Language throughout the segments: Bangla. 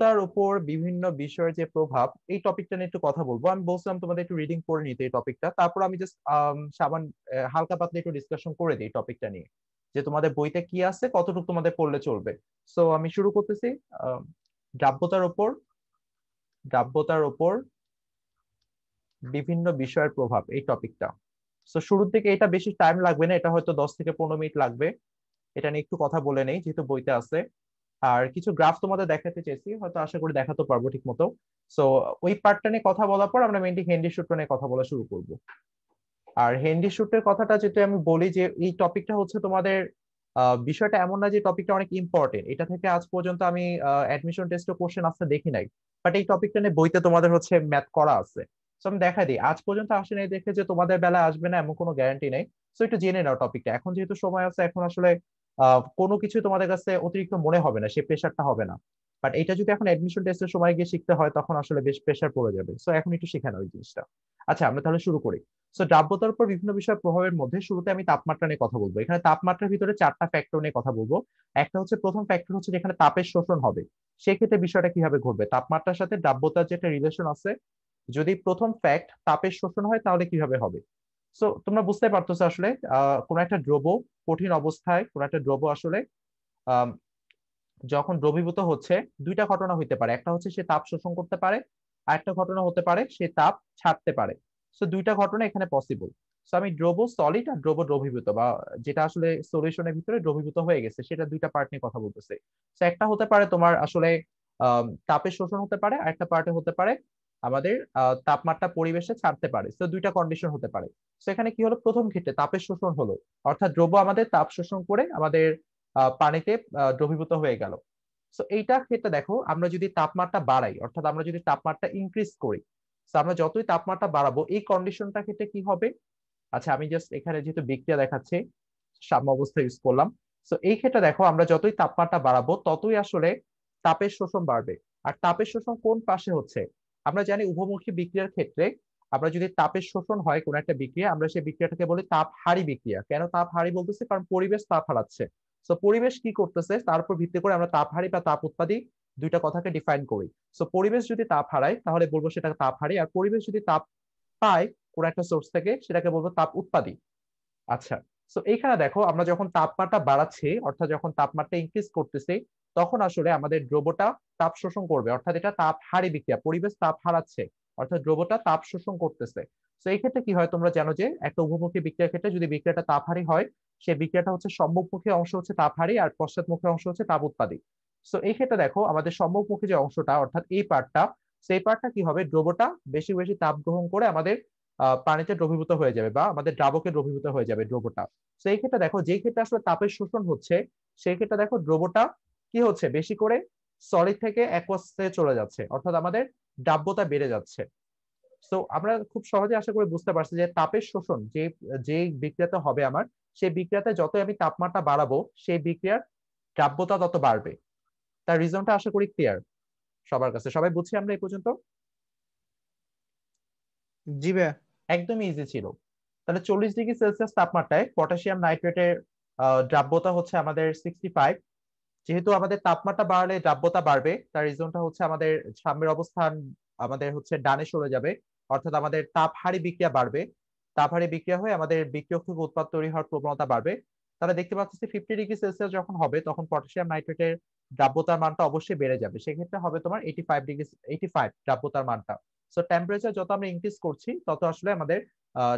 তার উপর বিভিন্ন বিষয়ের যে প্রভাব, এই টপিকটা নিয়ে একটু কথা বলবো। আমি বলছিলাম তোমাদের একটু রিডিং করে নিতে এই টপিকটা, তারপর আমি জাস্ট হালকা পাতলা একটু ডিসকাশন করে দিই টপিকটা নিয়ে, যে তোমাদের বইতে কি আছে, কতটুকু তোমাদের পড়লে চলবে। সো আমি শুরু করতেছি। আম, দ্রাব্যতার উপর দ্রাব্যতার উপর বিভিন্ন বিষয়ের প্রভাব, এই টপিকটা। তো শুরুর দিকে এটা বেশি টাইম লাগবে না, এটা হয়তো 10 থেকে 15 মিনিট লাগবে। এটা নিয়ে একটু কথা বলে নেই, যেহেতু বইতে আছে। আর কিছু গ্রাফ তোমাদের দেখাতে চেয়েছি, হয়তো আশা করি দেখাতে পারবো ঠিক মতো। সো ওই পার্টটা নিয়ে কথা বলার পর আমরা মেইনলি হেনরি সূত্র নিয়ে কথা বলা শুরু করব। আর হেনরি সূত্রের কথাটা যেটা আমি বলি, যে এই টপিকটা হচ্ছে তোমাদের বিষয়টা এমন না যে টপিকটা অনেক ইম্পর্টেন্ট, এটা থেকে আজ পর্যন্ত আমি অ্যাডমিশন টেস্টে কোশ্চেন আসতে দেখি নাই। বাট এই টপিকটা নিয়ে বইতে তোমাদের হচ্ছে ম্যাথ করা আছে। সো আমি দেখা দিই, আজ পর্যন্ত আসে নাই দেখে যে তোমাদের বেলা আসবে না এমন কোনো গ্যারান্টি নেই। সো একটু জেনে নাও টপিকটা, এখন যেহেতু সময় আছে, এখন আসলে কোনো কিছু তোমাদের কাছে অতিরিক্ত মনে হবে না, সে প্রেশারটা হবে না। বাট এটা যদি এখন অ্যাডমিশন টেস্টের সময় গিয়ে শিখতে হয়, তখন আসলে বেশ প্রেশার পড়ে যাবে। সো এখন একটু শিখে নাও ওই জিনিসটা। আচ্ছা, আমরা তাহলে শুরু করি। সো দ্রাব্যতার উপর বিভিন্ন বিষয়ের প্রভাবের মধ্যে শুরুতে আমি তাপমাত্রা নিয়ে কথা বলবো। এখানে তাপমাত্রার ভিতরে 4টা ফ্যাক্টর নিয়ে কথা বলবো। একটা হচ্ছে, প্রথম ফ্যাক্টর হচ্ছে যেখানে তাপের শোষণ হবে, সেক্ষেত্রে বিষয়টা কিভাবে ঘটবে, তাপমাত্রার সাথে দ্রাব্যতার যে একটা রিলেশন আছে, যদি প্রথম ফ্যাক্ট তাপের শোষণ হয় তাহলে কিভাবে হবে। সো তোমরা বুঝতে পারতেছো আসলে, কোন একটা দ্রব্য কঠিন অবস্থায়, কোন একটা দ্রব্য আসলে আহ যখন দ্রবীভূত হচ্ছে, দুইটা ঘটনা হইতে পারে। একটা হচ্ছে সে তাপ শোষণ করতে পারে, আর একটা ঘটনা হতে পারে সে তাপ ছাড়তে পারে। সো দুইটা ঘটনা এখানে পসিবল। সো আমি দ্রব্য সলিড আর দ্রব্য দ্রবীভূত, বা যেটা আসলে সলিউশনের ভিতরে দ্রবীভূত হয়ে গেছে, সেটা দুইটা পার্ট নিয়ে কথা বলতেছে। সো একটা হতে পারে তোমার আসলে তাপের শোষণ হতে পারে, আর একটা পার্টে হতে পারে আমাদের তাপমাত্রা পরিবেশে ছাড়তে পারে। তো দুইটা কন্ডিশন হতে পারে। তো এখানে কি হলো, প্রথম ক্ষেত্রে তাপের শোষণ হলো, অর্থাৎ দ্রব্য আমাদের তাপ শোষণ করে আমাদের পানিতে দ্রবীভূত হয়ে গেল। সো এইটা ক্ষেত্রে দেখো, আমরা যদি তাপমাত্রা বাড়াই, অর্থাৎ আমরা যদি তাপমাত্রা ইনক্রিজ করি, তো আমরা যতই তাপমাত্রা বাড়াবো, এই কন্ডিশনটা ক্ষেত্রে কি হবে। আচ্ছা, আমি জাস্ট এখানে যেহেতু বিক্রিয়া দেখাচ্ছি, সাম্য অবস্থা ইউজ করলাম। সো এই ক্ষেত্রে দেখো, আমরা যতই তাপমাত্রা বাড়াবো, ততই আসলে তাপের শোষণ বাড়বে। আর তাপের শোষণ কোন পাশে হচ্ছে, আমরা জানি উভমুখী বিক্রিয়ার ক্ষেত্রে, আমরা যদি তাপের শোষণ হয় কোন একটা বিক্রিয়া, আমরা সেই বিক্রিয়াটাকে বলি তাপ হারি বিক্রিয়া। কেন তাপ হারি বলতেছি, কারণ পরিবেশ তাপ হারাচ্ছে। সো পরিবেশ কি করতেছে, তার উপর ভিত্তি করে আমরা তাপ হারি বা তাপ উৎপাদী দুইটা কথাকে ডিফাইন করি। সো পরিবেশ যদি তাপ হারায়, তাহলে বলবো সেটাকে তাপ হারি, আর পরিবেশ যদি তাপ পায় কোন একটা সোর্স থেকে, সেটাকে বলবো তাপ উৎপাদী। আচ্ছা, তো এইখানে দেখো, আমরা যখন তাপমাত্রা বাড়াচ্ছি, অর্থাৎ যখন তাপমাত্রা ইনক্রিজ করতেছি, তখন আসলে আমাদের দ্রবটা তাপ শোষণ করবে, অর্থাৎ এটা তাপ হারি বিক্রিয়া, পরিবেশ তাপ হারাচ্ছে, অর্থাৎ দ্রবটা তাপ শোষণ করতেছে। তো এই ক্ষেত্রে কি হয়, তোমরা জানো যে একটা উভমুখী বিক্রিয়ার ক্ষেত্রে যদি বিক্রিয়াটা তাপহারী হয়, সেই বিক্রিয়াটা হচ্ছে সম্মুখমুখী অংশ হচ্ছে তাপহারী, আর পশ্চাৎমুখী অংশ হচ্ছে তাপ উৎপাদী। তো এই ক্ষেত্রে দেখো, আমাদের সম্মুখমুখী যে অংশটা, অর্থাৎ এই পার্টটা, সেই পার্টটা কি হবে, দ্রবটা বেশি বেশি তাপ গ্রহণ করে আমাদের পানিতে দ্রবীভূত হয়ে যাবে, বা আমাদের দ্রাবকে দ্রবীভূত হয়ে যাবে দ্রবটা। সেই ক্ষেত্রে দেখো, যে ক্ষেত্রে আসলে তাপের শোষণ হচ্ছে, সেই ক্ষেত্রে দেখো দ্রবটা কি হচ্ছে, বেশি করে সলিড থেকে অ্যাকুয়াসে চলে যাচ্ছে, অর্থাৎ আমাদের দ্রাব্যতা বেড়ে যাচ্ছে। তো আমরা খুব সহজে আশা করি বুঝতে পারছি যে তাপের শোষণ যে যে বিক্রিয়াতে হবে আমার, সেই বিক্রিয়াতে যতই আমি তাপমাত্রা বাড়াবো, সেই বিক্রিয়ার দ্রাব্যতা তত বাড়বে। তার রিজনটা আশা করি ক্লিয়ার সবার কাছে, সবাই বুঝছি আমরা এই পর্যন্ত। জি ভাইয়া। একদমই ইজি ছিল। তাহলে 40 ডিগ্রি সেলসিয়াস তাপমাত্রায় পটাশিয়াম নাইট্রেটের দ্রাব্যতা হচ্ছে আমাদের 65। যেহেতু আমাদের তাপমাত্রা বাড়লে দ্রাব্যতা বাড়বে, তার রিজনটা হচ্ছে আমাদের সাম্যের অবস্থান আমাদের হচ্ছে ডানে সরে যাবে, অর্থাৎ আমাদের তাপহারী বিক্রিয়া বাড়বে। তাপহারী বিক্রিয়া হয়ে আমাদের বিক্রিয়ক থেকে উৎপাদ তৈরি হওয়ার প্রবণতা বাড়বে। তাহলে দেখতে পাচ্ছি 50 ডিগ্রি সেলসিয়াস যখন হবে, তখন পটাশিয়াম নাইট্রেটের দ্রাব্যতার মানটা অবশ্যই বেড়ে যাবে, সেক্ষেত্রে হবে তোমার 85 দ্রাব্যতার মানটা। সো টেম্পারেচার যত আমরা ইনক্রিজ করছি, তত আসলে আমাদের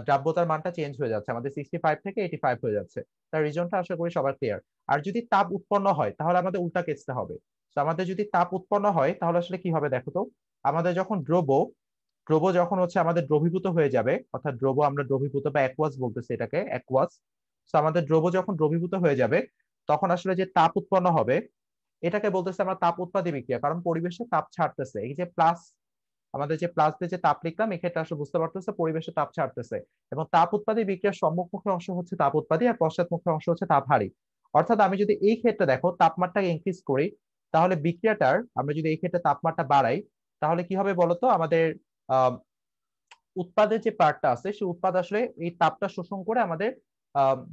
দ্রাব্যতার মানটা চেঞ্জ হয়ে যাচ্ছে, আমাদের 65 থেকে 85 হয়ে যাচ্ছে। তার রিজনটা আশা করি সবার ক্লিয়ার। আর যদি তাপ উৎপন্ন হয়, তাহলে আমাদের উল্টা কেসতে হবে। তো আমাদের যদি তাপ উৎপন্ন হয়, তাহলে আসলে কি হবে দেখো তো, আমাদের যখন দ্রব্য দ্রব্য যখন হচ্ছে আমাদের দ্রবীভূত হয়ে যাবে, অর্থাৎ দ্রব্য আমরা দ্রবীভূত বা অ্যাকুয়াস বলতেছি এটাকে, অ্যাকুয়াস। তো আমাদের দ্রব্য যখন দ্রবীভূত হয়ে যাবে, তখন আসলে যে তাপ উৎপন্ন হবে, এটাকে বলতেছে আমরা তাপ উৎপাদী বিক্রিয়া, কারণ পরিবেশে তাপ ছাড়তেছে। এই যে প্লাস, আমাদের যে প্লাস দিয়ে যে তাপ লিখলাম, এক্ষেত্রে আসলে বুঝতে পারতেছে পরিবেশে তাপ ছাড়তেছে। এবং তাপ উৎপাদী বিক্রিয়ার সম্মুখমুখী অংশ হচ্ছে তাপ উৎপাদী, আর পশ্চাৎমুখী অংশ হচ্ছে তাপ হারি। অর্থাৎ আমি যদি এই ক্ষেত্রে দেখো তাপমাত্রাকে ইনক্রিজ করি, তাহলে বিক্রিয়াটার, আমরা যদি এই ক্ষেত্রে তাপমাত্রা বাড়াই, তাহলে কি হবে বলতো, আমাদের আহ উৎপাদের যে পার্টটা আছে, সেই উৎপাদ আসলে এই তাপটা শোষণ করে আমাদের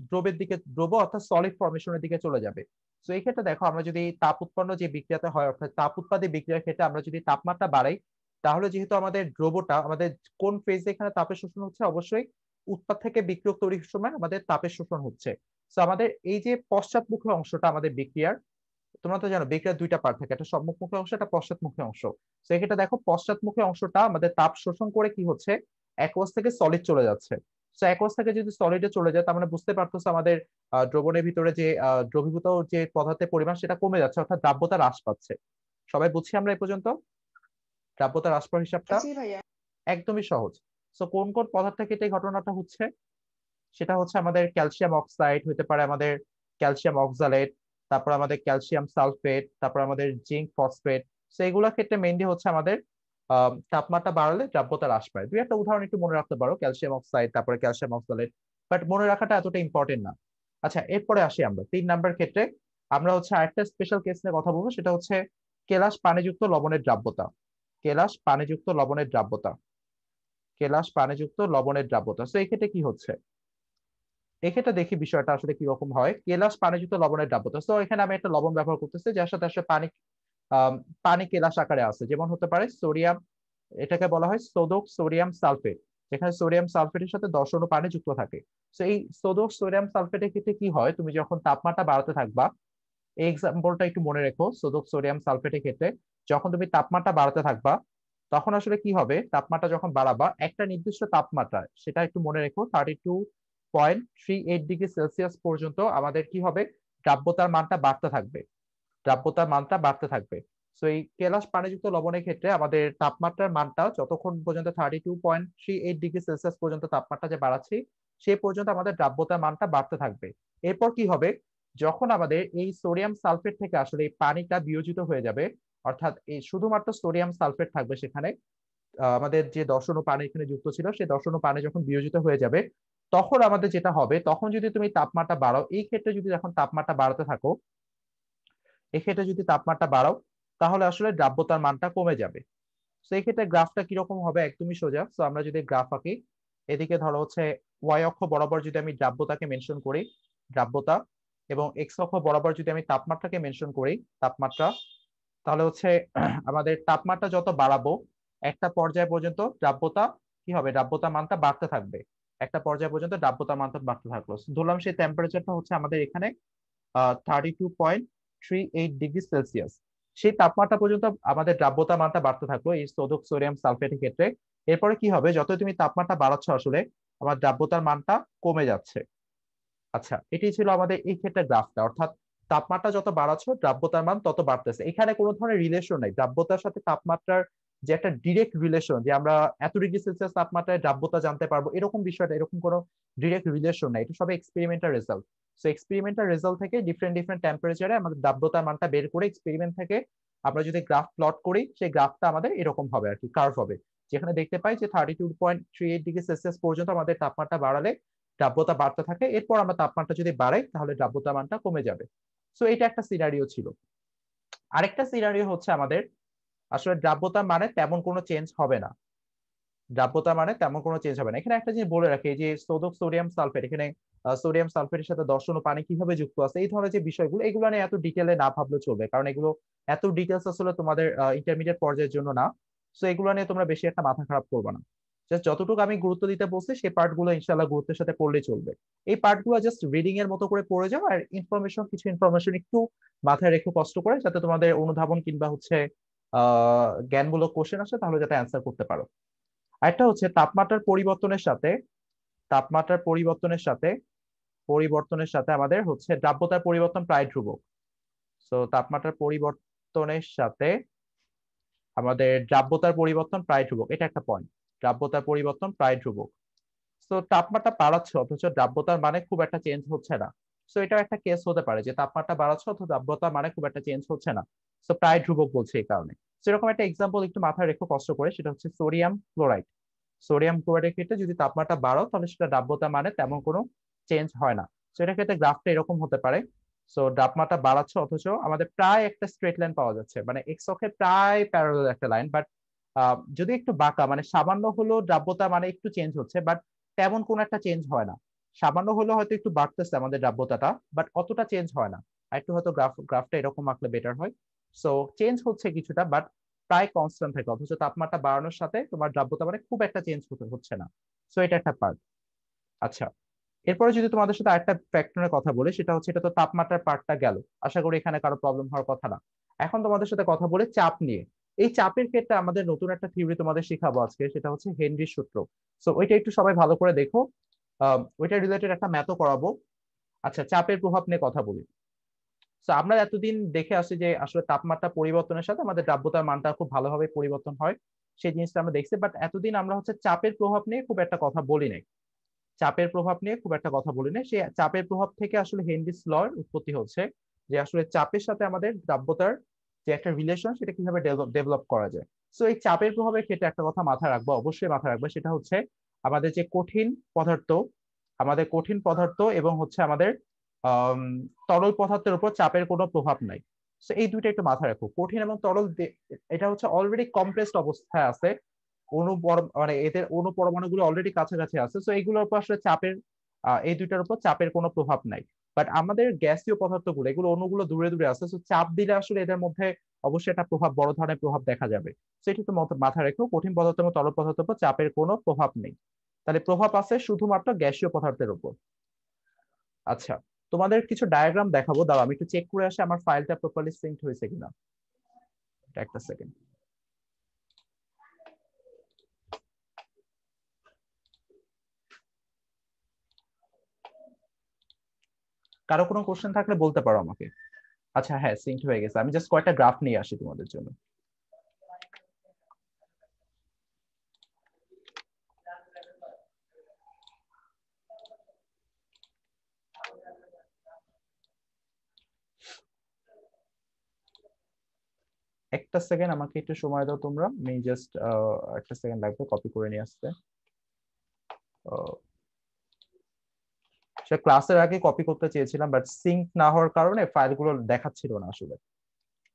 দ্রবের দিকে, দ্রব অর্থাৎ সলিড ফরমেশনের দিকে চলে যাবে। তো এই ক্ষেত্রে দেখো আমরা যদি তাপ উৎপন্ন যে বিক্রিয়াতে হয় অর্থাৎ তাপ উৎপাদী বিক্রিয়ার ক্ষেত্রে আমরা যদি তাপমাত্রা বাড়াই, তাহলে যেহেতু আমাদের দ্রবটা আমাদের কোন ফেজে এখানে তাপের শোষণ হচ্ছে, অবশ্যই উৎপাদ থেকে বিক্রিয়ক তৈরির সময় আমাদের তাপের শোষণ হচ্ছে। তো আমাদের এই যে পশ্চাৎমুখী অংশটা আমাদের বিক্রিয়ার, তোমরা তো জানো বিক্রিয়ার দুইটা পার্ট থাকে, একটা সম্মুখমুখী অংশ, একটা পশ্চাৎমুখী অংশ। তো এক্ষেত্রে দেখো পশ্চাৎমুখী অংশটা আমাদের তাপ শোষণ করে কি হচ্ছে, অ্যাকুয়াস থেকে সলিড চলে যাচ্ছে। তো অ্যাকুয়াস থেকে যদি সলিডে চলে যায়, তার মানে বুঝতে পারতেছো আমাদের দ্রবণের ভিতরে যে দ্রবীভূত যে পদার্থের পরিমাণ সেটা কমে যাচ্ছে, অর্থাৎ দ্রাব্যতা হ্রাস পাচ্ছে। সবাই বুঝছি আমরা এই পর্যন্ত দ্রাব্যতা হ্রাস পাওয়ার হিসাবটা? জি ভাইয়া। একদমই সহজ। তো কোন কোন পদার্থের ক্ষেত্রে এই ঘটনাটা হচ্ছে, সেটা হচ্ছে আমাদের ক্যালসিয়াম অক্সাইড হতে পারে, আমাদের ক্যালসিয়াম অক্সালেট, তারপর আমাদের ক্যালসিয়াম সালফেট, তারপর আমাদের জিঙ্ক ফসফেট। তো এগুলোর ক্ষেত্রে মেইনলি হচ্ছে আমাদের তাপমাত্রা বাড়ালে দ্রাব্যতা হ্রাস পায়। দুই একটা উদাহরণ একটু মনে রাখতে পারো, ক্যালসিয়াম অক্সাইড, তারপরে ক্যালসিয়াম অক্সালেট, বাট মনে রাখাটা এতটা ইম্পর্টেন্ট না। আচ্ছা, এরপরে আসি আমরা 3 নাম্বার ক্ষেত্রে। আমরা হচ্ছে আরেকটা স্পেশাল কেস নিয়ে কথা বলবো, সেটা হচ্ছে কেলাস পানিযুক্ত লবণের দ্রাব্যতা। কেলাস পানিযুক্ত লবণের দ্রাব্যতা, কেলাস পানিযুক্ত লবণের দ্রাব্যতা। তো এই ক্ষেত্রে কি হচ্ছে, এক্ষেত্রে দেখি বিষয়টা আসলে কিরকম হয়। কেলাস পানিযুক্ত লবণের দ্রাব্যতা, তো এখানে আমি একটা লবণ ব্যবহার করতেছি যার সাথে আসলে পানি পানি কেলাস আকারে আছে, যেমন হতে পারে সোডিয়াম, এটাকে বলা হয় সোডিক সোডিয়াম সালফেট, যেখানে সোডিয়াম সালফেটের সাথে 10 অণু পানি যুক্ত থাকে। তো এই সোডিক সোডিয়াম সালফেটের ক্ষেত্রে কি হয়, তুমি যখন তাপমাত্রা বাড়াতে থাকবা, এই এক্সাম্পলটা একটু মনে রেখো, সোডিক সোডিয়াম সালফেটের ক্ষেত্রে যখন তুমি তাপমাত্রা বাড়াতে থাকবা, তখন আসলে কি হবে, তাপমাত্রা যখন বাড়াবা একটা নির্দিষ্ট তাপমাত্রা, সেটা একটু মনে রেখো 32.38 ডিগ্রি সেলসিয়াস পর্যন্ত আমাদের কি হবে, দ্রাব্যতার মানটা বাড়তে থাকবে, দ্রাব্যতার মানটা বাড়তে থাকবে। তো এই কেলাস পানিযুক্ত লবণের ক্ষেত্রে আমাদের তাপমাত্রার মানটা যতক্ষণ পর্যন্ত 32.38 ডিগ্রি সেলসিয়াস পর্যন্ত তাপমাত্রা যে বাড়াচ্ছি, সে পর্যন্ত আমাদের দ্রাব্যতার মানটা বাড়তে থাকবে। এরপর কি হবে, যখন আমাদের এই সোডিয়াম সালফেট থেকে আসলে এই পানিটা বিয়োজিত হয়ে যাবে, অর্থাৎ এই শুধুমাত্র সোডিয়াম সালফেট থাকবে সেখানে, আমাদের যে দর্শন ও পানি এখানে যুক্ত ছিল, সেই দর্শন ও পানি যখন বিয়োজিত হয়ে যাবে, তখন আমাদের যেটা হবে, তখন যদি তুমি তাপমাত্রা বাড়াও, এই ক্ষেত্রে যদি যখন তাপমাত্রা বাড়াতে থাকো, এক্ষেত্রে যদি তাপমাত্রা বাড়াও, তাহলে আসলে দ্রাব্যতার মানটা কমে যাবে। তো এই ক্ষেত্রে গ্রাফটা কিরকম হবে, একদমই সোজা। তো আমরা যদি গ্রাফ আঁকি, এদিকে ধরো হচ্ছে ওয়াই অক্ষ বরাবর যদি আমি দ্রাব্যতাকে মেনশন করি, দ্রাব্যতা, এবং এক্স অক্ষ বরাবর যদি আমি তাপমাত্রাকে মেনশন করি, তাপমাত্রা, তাহলে হচ্ছে আমাদের তাপমাত্রা যত বাড়াবো, একটা পর্যায় পর্যন্ত দ্রাব্যতা কি হবে, দ্রাব্যতা মানটা বাড়তে থাকবে, একটা পর্যায় পর্যন্ত দ্রাব্যতা মানটা বাড়তে থাকলো। ধরলাম সেই টেম্পারেচারটা হচ্ছে আমাদের এখানে 32.38 ডিগ্রি সেলসিয়াস। সেই তাপমাত্রা পর্যন্ত আমাদের দ্রাব্যতা মানটা বাড়তে থাকলো এই সোডিক সোডিয়াম সালফেটের ক্ষেত্রে। এরপরে কি হবে, যত তুমি তাপমাত্রা বাড়াচ্ছ আসলে আমার দ্রাব্যতার মানটা কমে যাচ্ছে। আচ্ছা, এটি ছিল আমাদের এই ক্ষেত্রে গ্রাফটা, অর্থাৎ তাপমাত্রা যত বাড়াচ্ছ দ্রাব্যতার মান তত বাড়তেছে। এখানে কোনো ধরনের রিলেশন নাই দ্রাব্যতার সাথে তাপমাত্রার, যে একটা ডিরেক্ট রিলেশন যে আমরা এত ডিগ্রি সেলসিয়াস তাপমাত্রায় দ্রাব্যতা জানতে পারবো, এরকম বিষয়টা, এরকম কোনো ডিরেক্ট রিলেশন নাই। এটা সব experimental result. So experimental result থেকে ডিফারেন্ট ডিফারেন্ট টেম্পারেচারে আমাদের দ্রাব্যতার মানটা বের করে এক্সপেরিমেন্ট থেকে আমরা যদি গ্রাফ প্লট করি, সেই গ্রাফটা আমাদের এরকম হবে আর কি, কার্ভ হবে, যেখানে দেখতে পাই যে 32.38 ডিগ্রি সেলসিয়াস পর্যন্ত আমাদের তাপমাত্রা বাড়ালে দ্রাব্যতা বাড়তে থাকে, এরপর আমরা তাপমাত্রা যদি বাড়াই তাহলে দ্রাব্যতা মানটা কমে যাবে। সো এটা একটা সিনারিও ছিল। আরেকটা সিনারিও হচ্ছে আমাদের আসলে দ্রাব্যতা মানে তেমন কোনো চেঞ্জ হবে না, দ্রাব্যতা মানে তেমন কোনো চেঞ্জ হবে না। এখানে একটা জিনিস বলে রাখি, এই যে সোডিক সোডিয়াম সালফেট, এখানে সোডিয়াম সালফেটের সাথে দর্শন ও পানি কিভাবে যুক্ত আছে, এই ধরনের যে বিষয়গুলো, এগুলো নিয়ে এত ডিটেলে না ভাবলে চলবে, কারণ এগুলো এত ডিটেলস আসলে তোমাদের ইন্টারমিডিয়েট পর্যায়ের জন্য না। সো এগুলো নিয়ে তোমরা বেশি একটা মাথা খারাপ করবে না। জাস্ট যতটুকু আমি গুরুত্ব দিতে বলছি সেই পার্ট গুলো ইনশাল্লাহ গুরুত্বের সাথে পড়লেই চলবে। এই পার্ট গুলো জাস্ট রিডিং এর মতো করে পড়ে যাও, আর ইনফরমেশন, কিছু ইনফরমেশন একটু মাথায় রেখে কষ্ট করে, যাতে তোমাদের অনুধাবন কিংবা হচ্ছে জ্ঞানমূলক কোশ্চেন আসে, তাহলে যাতে অ্যান্সার করতে পারো। আরেকটা হচ্ছে তাপমাত্রার পরিবর্তনের সাথে, তাপমাত্রার পরিবর্তনের সাথে পরিবর্তনের সাথে আমাদের হচ্ছে দ্রাব্যতার পরিবর্তন প্রায় ধ্রুবক। তো তাপমাত্রার পরিবর্তনের সাথে আমাদের দ্রাব্যতার পরিবর্তন প্রায় ধ্রুবক, এটা একটা পয়েন্ট, দ্রাব্যতার পরিবর্তন প্রায় ধ্রুবক। তো তাপমাত্রা বাড়াচ্ছে অথচ দ্রাব্যতার মানে খুব একটা চেঞ্জ হচ্ছে না। তো এটা একটা কেস হতে পারে যে তাপমাত্রা বাড়াচ্ছে অথচ দ্রাব্যতার মানে খুব একটা চেঞ্জ হচ্ছে না, তো প্রায় ধ্রুবক বলছে এই কারণে। সেরকম একটা এক্সাম্পল একটু মাথায় রেখো কষ্ট করে, সেটা হচ্ছে সোডিয়াম ক্লোরাইড। সোডিয়াম ক্লোরাইডের ক্ষেত্রে যদি তাপমাত্রা বাড়াও, তাহলে সেটা দ্রাব্যতা মানে তেমন কোনো চেঞ্জ হয় না। তো এটার ক্ষেত্রে গ্রাফটা এরকম হতে পারে। সো তাপমাত্রা বাড়াচ্ছে অথচ আমাদের প্রায় একটা স্ট্রেট লাইন পাওয়া যাচ্ছে, মানে এক্স অক্ষে প্রায় প্যারালাল একটা লাইন, বাট যদি একটু বাঁকা, মানে সামান্য হলো দ্রাব্যতা মানে একটু চেঞ্জ হচ্ছে, বাট তেমন কোনো একটা চেঞ্জ হয় না। সামান্য হলো হয়তো একটু বাড়তেছে আমাদের দ্রাব্যতাটা, বাট অতটা চেঞ্জ হয় না। একটু হয়তো গ্রাফটা এরকম আঁকলে বেটার হয়। সো চেঞ্জ হচ্ছে কিছুটা, বাট প্রায় কনস্ট্যান্ট থাকে, অথচ তাপমাত্রা বাড়ানোর সাথে তোমার দ্রাব্যতা মানে খুব একটা চেঞ্জ হচ্ছে না। সো এটা একটা পার্ট। আচ্ছা, এরপরে যদি তোমাদের সাথে আরেকটা ফ্যাক্টরের কথা বলি, সেটা হচ্ছে, এটা তো তাপমাত্রার পার্টটা গেল, আশা করি এখানে কারো প্রবলেম হওয়ার কথা না। এখন তোমাদের সাথে কথা বলে চাপ নিয়ে। এই চাপের ক্ষেত্রে আমাদের নতুন একটা থিওরি তোমাদের শেখাবো আজকে, সেটা হচ্ছে হেনরির সূত্র। সো ওইটা একটু সবাই ভালো করে দেখো, ওইটা রিলেটেড একটা ম্যাথও করাবো। আচ্ছা, চাপের প্রভাব নিয়ে কথা বলি। তো আমরা এতদিন দেখে আসছি যে আসলে তাপমাত্রা পরিবর্তনের সাথে আমাদের দ্রাব্যতার মানটা খুব ভালোভাবে পরিবর্তন হয়, সেই জিনিসটা আমরা দেখছি। বাট এতদিন আমরা হচ্ছে চাপের প্রভাব নিয়ে খুব একটা কথা বলি নাই। চাপের প্রভাব নিয়ে খুব একটা কথা বলি না, সেই চাপের প্রভাব থেকে আসলে হেনরিস লর উৎপত্তি হচ্ছে, যে আসলে চাপের সাথে আমাদের দ্রাব্যতার যে একটা রিলেশন, সেটা কিভাবে ডেভেলপ করা যায়। সো এই চাপের প্রভাবের ক্ষেত্রে একটা কথা মাথায় রাখবো, অবশ্যই মাথায় রাখবো, সেটা হচ্ছে আমাদের যে পদার্থ কঠিন পদার্থ এবং হচ্ছে আমাদের আহ তরল পদার্থের উপর চাপের কোনো প্রভাব নাই। তো এই দুইটা একটু মাথায় রাখো, কঠিন এবং তরল এটা হচ্ছে অলরেডি কমপ্রেসড অবস্থায় আছে, মানে এদের অণু পরমাণুগুলো অলরেডি কাছাকাছি আছে, তো এইগুলোর উপর আসলে চাপের এই দুইটার উপর চাপের কোনো প্রভাব নাই। বাট আমাদের গ্যাসীয় পদার্থগুলো, এগুলো অণুগুলো দূরে দূরে আছে, তো চাপ দিলে আসলে এদের মধ্যে অবশ্যই একটা বড় ধরনের প্রভাব দেখা যাবে। সেটা একটু মাথায় রেখো, কঠিন পদার্থ এবং তরল পদার্থের উপর চাপের কোনো প্রভাব নেই। তাহলে প্রভাব আছে শুধুমাত্র গ্যাসীয় পদার্থের উপর। আচ্ছা, তোমাদের কিছু ডায়াগ্রাম দেখাবো, দাও আমি একটু চেক করে আসি আমার ফাইলটা প্রপারলি সিঙ্ক হয়েছে কিনা। একটা সেকেন্ড। কারো কোনো কোশ্চেন থাকলে বলতে পারো আমাকে। আচ্ছা, হ্যাঁ, সিঙ্ক হয়ে গেছে। আমি জাস্ট কয়েকটা গ্রাফ নিয়ে আসি তোমাদের জন্য। একটা সেকেন্ড আমাকে একটু সময় দাও তোমরা, আমি জাস্ট একটা সেকেন্ড লাগবে কপি করে নিয়ে আসতে। সে ক্লাসের আগে কপি করতে চেয়েছিলাম, বাট সিঙ্ক না হওয়ার কারণে ফাইলগুলো দেখাচ্ছিল না আসলে।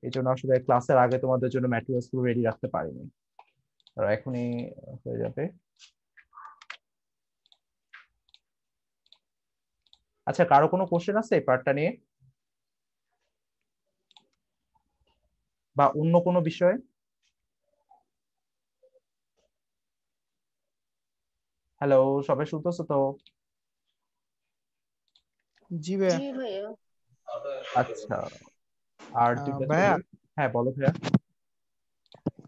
এই জন্য আসলে ক্লাসের আগে তোমাদের জন্য ম্যাটেরিয়ালস গুলো রেডি রাখতে পারিনি। আর এখনই হয়ে যাবে। আচ্ছা, কারো কোনো কোশ্চেন আছে এই পার্টটা নিয়ে, বা অন্য কোনো বিষয়ে? হ্যালো, সবাই শুনতেছো তো? জি ভাইয়া। জি ভাইয়া। আচ্ছা, আর দুইটা ভাইয়া ছিল। হ্যাঁ বলো ভাইয়া।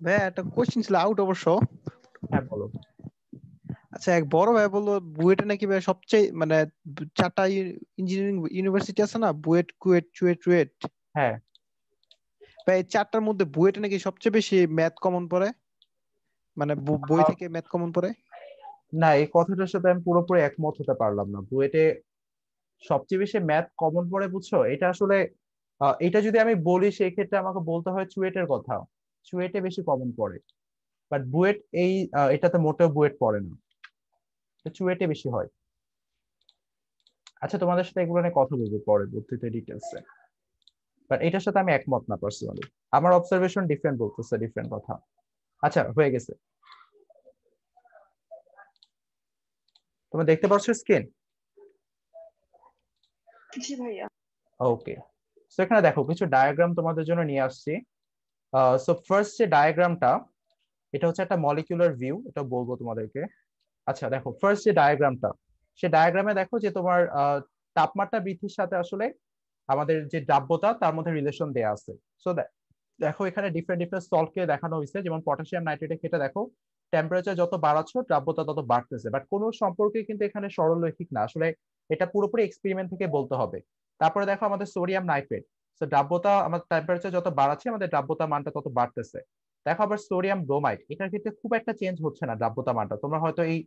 ভাইয়া একটা কোশ্চেন ছিল আউট অবশ্য। হ্যাঁ বলো। আচ্ছা, এক বড় ভাই বললো বুয়েটে নাকি ভাই সবচেয়ে মানে চারটা ইঞ্জিনিয়ারিং ইউনিভার্সিটি আছে না, বুয়েট, কুয়েট, চুয়েট। হ্যাঁ, ভাই এই চারটার মধ্যে বুয়েটে নাকি সবচেয়ে বেশি ম্যাথ কমন পড়ে, মানে বই থেকে ম্যাথ কমন পড়ে। না, এই কথাটার সাথে আমি পুরোপুরি একমত হতে পারলাম না। বুয়েটে সবচেয়ে বেশি ম্যাথ কমন পড়ে, বুঝছো? এটা আসলে এটা যদি আমি বলি সেই ক্ষেত্রে আমাকে বলতে হয় চুয়েটের কথা। চুয়েটে বেশি কমন পড়ে, বাট বুয়েট এটাতে মোটেও বুয়েট পড়ে না, তো চুয়েটে বেশি হয়। আচ্ছা, তোমাদের সাথে এগুলো নিয়ে কথা বলবো পরে বুদ্ধিতে ডিটেলসে, বাট এটার সাথে আমি একমত না পার্সোনালি। আমার অবজারভেশন ডিফারেন্ট বলতেছে, ডিফারেন্ট কথা। আচ্ছা, হয়ে গেছে। তোমরা দেখতে পাচ্ছ স্ক্রিন? জি ভাইয়া। ওকে। তো এখানে দেখো কিছু ডায়াগ্রাম তোমাদের জন্য নিয়ে আসছি। সো ফার্স্ট যে ডায়াগ্রামটা, এটা হচ্ছে একটা মলিকিউলার ভিউ, এটা বলবো তোমাদেরকে। আচ্ছা দেখো, ফার্স্ট যে ডায়াগ্রামটা, সে ডায়াগ্রামে দেখো যে তোমার তাপমাত্রা বৃদ্ধির সাথে আসলে আমাদের যে দ্রাব্যতা তার মধ্যে রিলেশন দেয়া আছে। সো দেখো এখানে ডিফারেন্ট ডিফারেন্ট সল্টকে দেখানো হয়েছে, যেমন পটাশিয়াম নাইট্রেটের ক্ষেত্রে দেখো টেম্পারেচার যত বাড়াচ্ছ দ্রাব্যতা তত বাড়তেছে, বাট কোনো সম্পর্কে কিন্তু এখানে সরলরৈখিক না আসলে, এটা পুরোপুরি এক্সপেরিমেন্ট থেকে বলতে হবে। তারপরে দেখো আমাদের সোডিয়াম নাইট্রেট, তো দ্রাব্যতা আমাদের টেম্পারেচার যত বাড়াচ্ছে আমাদের দ্রাব্যতা মানটা তত বাড়তেছে। দেখো আবার সোডিয়াম ব্রোমাইড, এটার ক্ষেত্রে খুব একটা চেঞ্জ হচ্ছে না দ্রাব্যতা মানটা, তোমরা হয়তো এই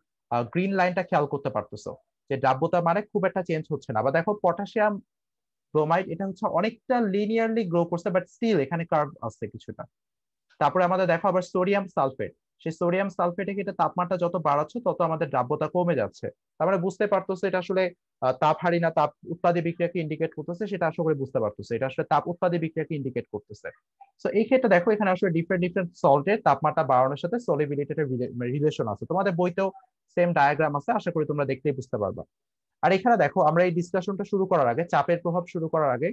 গ্রিন লাইনটা খেয়াল করতে পারতেছো যে দ্রাব্যতা মানে খুব একটা চেঞ্জ হচ্ছে না। আবার দেখো পটাশিয়াম ব্রোমাইড, এটা হচ্ছে অনেকটা লিনিয়ারলি গ্রো করছে, বাট স্টিল এখানে কার্ভ আছে কিছুটা। তারপরে আমাদের দেখো আবার সোডিয়াম সালফেট, সেই সোডিয়াম সালফেটে কিন্তু তাপমাত্রা যত বাড়াচ্ছে তত আমাদের দ্রাব্যতা কমে যাচ্ছে। তারপরে বুঝতে পারতেছে এটা আসলে তাপ হারি না তাপ উৎপাদী বিক্রিয়াকে ইন্ডিকেট করতেছে, সেটা আসলে করে বুঝতে পারতেছে এটা আসলে তাপ উৎপাদী বিক্রিয়াকে ইন্ডিকেট করতেছে। তো এই ক্ষেত্রে দেখো এখানে আসলে ডিফারেন্ট ডিফারেন্ট সল্টের তাপমাত্রা বাড়ানোর সাথে সলিবিলিটির রিলেশন আছে, তোমাদের বইতেও সেম ডায়াগ্রাম আছে, আশা করি তোমরা দেখলেই বুঝতে পারবা। আর এখানে দেখো আমরা এই ডিসকাশনটা শুরু করার আগে, চাপের প্রভাব শুরু করার আগে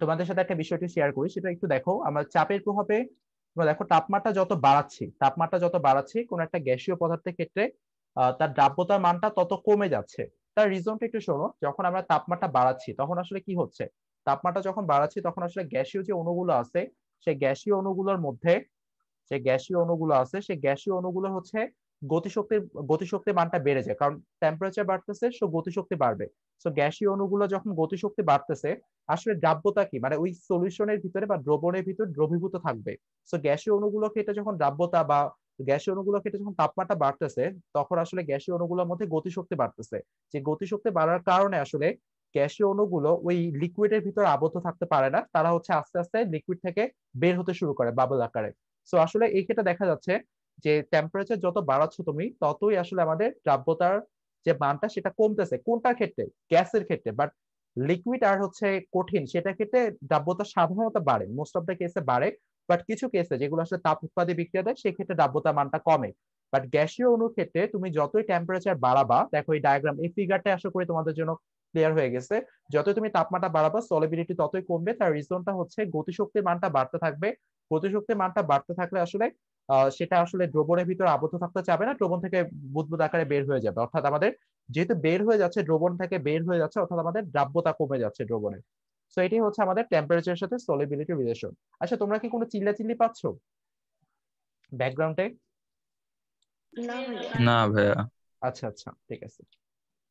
তোমাদের সাথে একটা বিষয়টি শেয়ার করি, সেটা একটু দেখো। আমরা চাপের প্রভাবে তোমরা দেখো তাপমাত্রা যত বাড়াচ্ছি কোন একটা গ্যাসীয় পদার্থের ক্ষেত্রে তার দ্রাব্যতার মানটা তত কমে যাচ্ছে। তার রিজনটা একটু শোনো। যখন আমরা তাপমাত্রা বাড়াচ্ছি তখন আসলে কি হচ্ছে, তাপমাত্রা যখন বাড়াচ্ছি তখন আসলে গ্যাসীয় যে অণুগুলো আছে সেই গ্যাসীয় অণুগুলোর মধ্যে যে গ্যাসীয় অণুগুলো আছে সেই গ্যাসীয় অণুগুলো হচ্ছে গতিশক্তির গতিশক্তির মানটা বেড়ে যায়, কারণ টেম্পারেচার বাড়তেছে, সো গতিশক্তি বাড়বে। সো গ্যাসীয় অণুগুলো যখন গতিশক্তি বাড়তেছে, আসলে দ্রাব্যতা কি, মানে ওই সলিউশনের ভিতরে বা দ্রবণের ভিতরে দ্রবীভূত থাকবে। সো গ্যাসীয় অণুগুলোকে এটা যখন দ্রাব্যতা বা গ্যাসীয় অণুগুলোকে এটা যখন তাপমাত্রা বাড়তেছে, তখন আসলে গ্যাসীয় অণুগুলোর মধ্যে গতিশক্তি বাড়তেছে। যে গতিশক্তি বাড়ার কারণে আসলে গ্যাসীয় অণুগুলো ওই লিকুইডের ভিতরে আবদ্ধ থাকতে পারে না, তারা হচ্ছে আস্তে আস্তে লিকুইড থেকে বের হতে শুরু করে বাবল আকারে। সো আসলে এই ক্ষেত্রে দেখা যাচ্ছে যে টেম্পারেচার যত বাড়াচ্ছ তুমি, ততই আসলে আমাদের দ্রাব্যতার যে মানটা সেটা কমতেছে। কোনটার ক্ষেত্রে? গ্যাসের ক্ষেত্রে। বাট লিকুইড আর হচ্ছে কঠিন, সেটার ক্ষেত্রে দ্রাব্যতা সাধারণত বাড়ে, মোস্ট অফ দ্য কেসে বাড়ে। বাট কিছু কেসে যেগুলো আসলে তাপ উৎপাদী বিক্রিয়া দেয় সেক্ষেত্রে দ্রাব্যতার মানটা কমে। বাট গ্যাসীয় অণুর ক্ষেত্রে তুমি যতই টেম্পারেচার বাড়াবা, দেখো এই ডায়াগ্রাম, এই ফিগারটা আশা করি তোমাদের জন্য ক্লিয়ার হয়ে গেছে। যতই তুমি তাপমাত্রা বাড়াবা সলিবিলিটি ততই কমবে। তার রিজনটা হচ্ছে গতিশক্তির মানটা বাড়তে থাকবে। গতিশক্তির মানটা বাড়তে থাকলে আসলে সেটা আসলে দ্রবণের ভিতরে আবদ্ধ থাকতে চাবে না, দ্রবণ থেকে বুদবুদ আকারে বের হয়ে যাবে। অর্থাৎ আমাদের যেহেতু বের হয়ে যাচ্ছে, দ্রবণ থেকে বের হয়ে যাচ্ছে, অর্থাৎ আমাদের দ্রাব্যতা কমে যাচ্ছে দ্রবণের। সো এটাই হচ্ছে আমাদের টেম্পারেচারের সাথে সলিবিলিটি রিলেশন। আচ্ছা, তোমরা কি কোনো চিল্লাচিল্লি পাচ্ছ ব্যাকগ্রাউন্ডে? না ভাইয়া। আচ্ছা আচ্ছা, ঠিক আছে।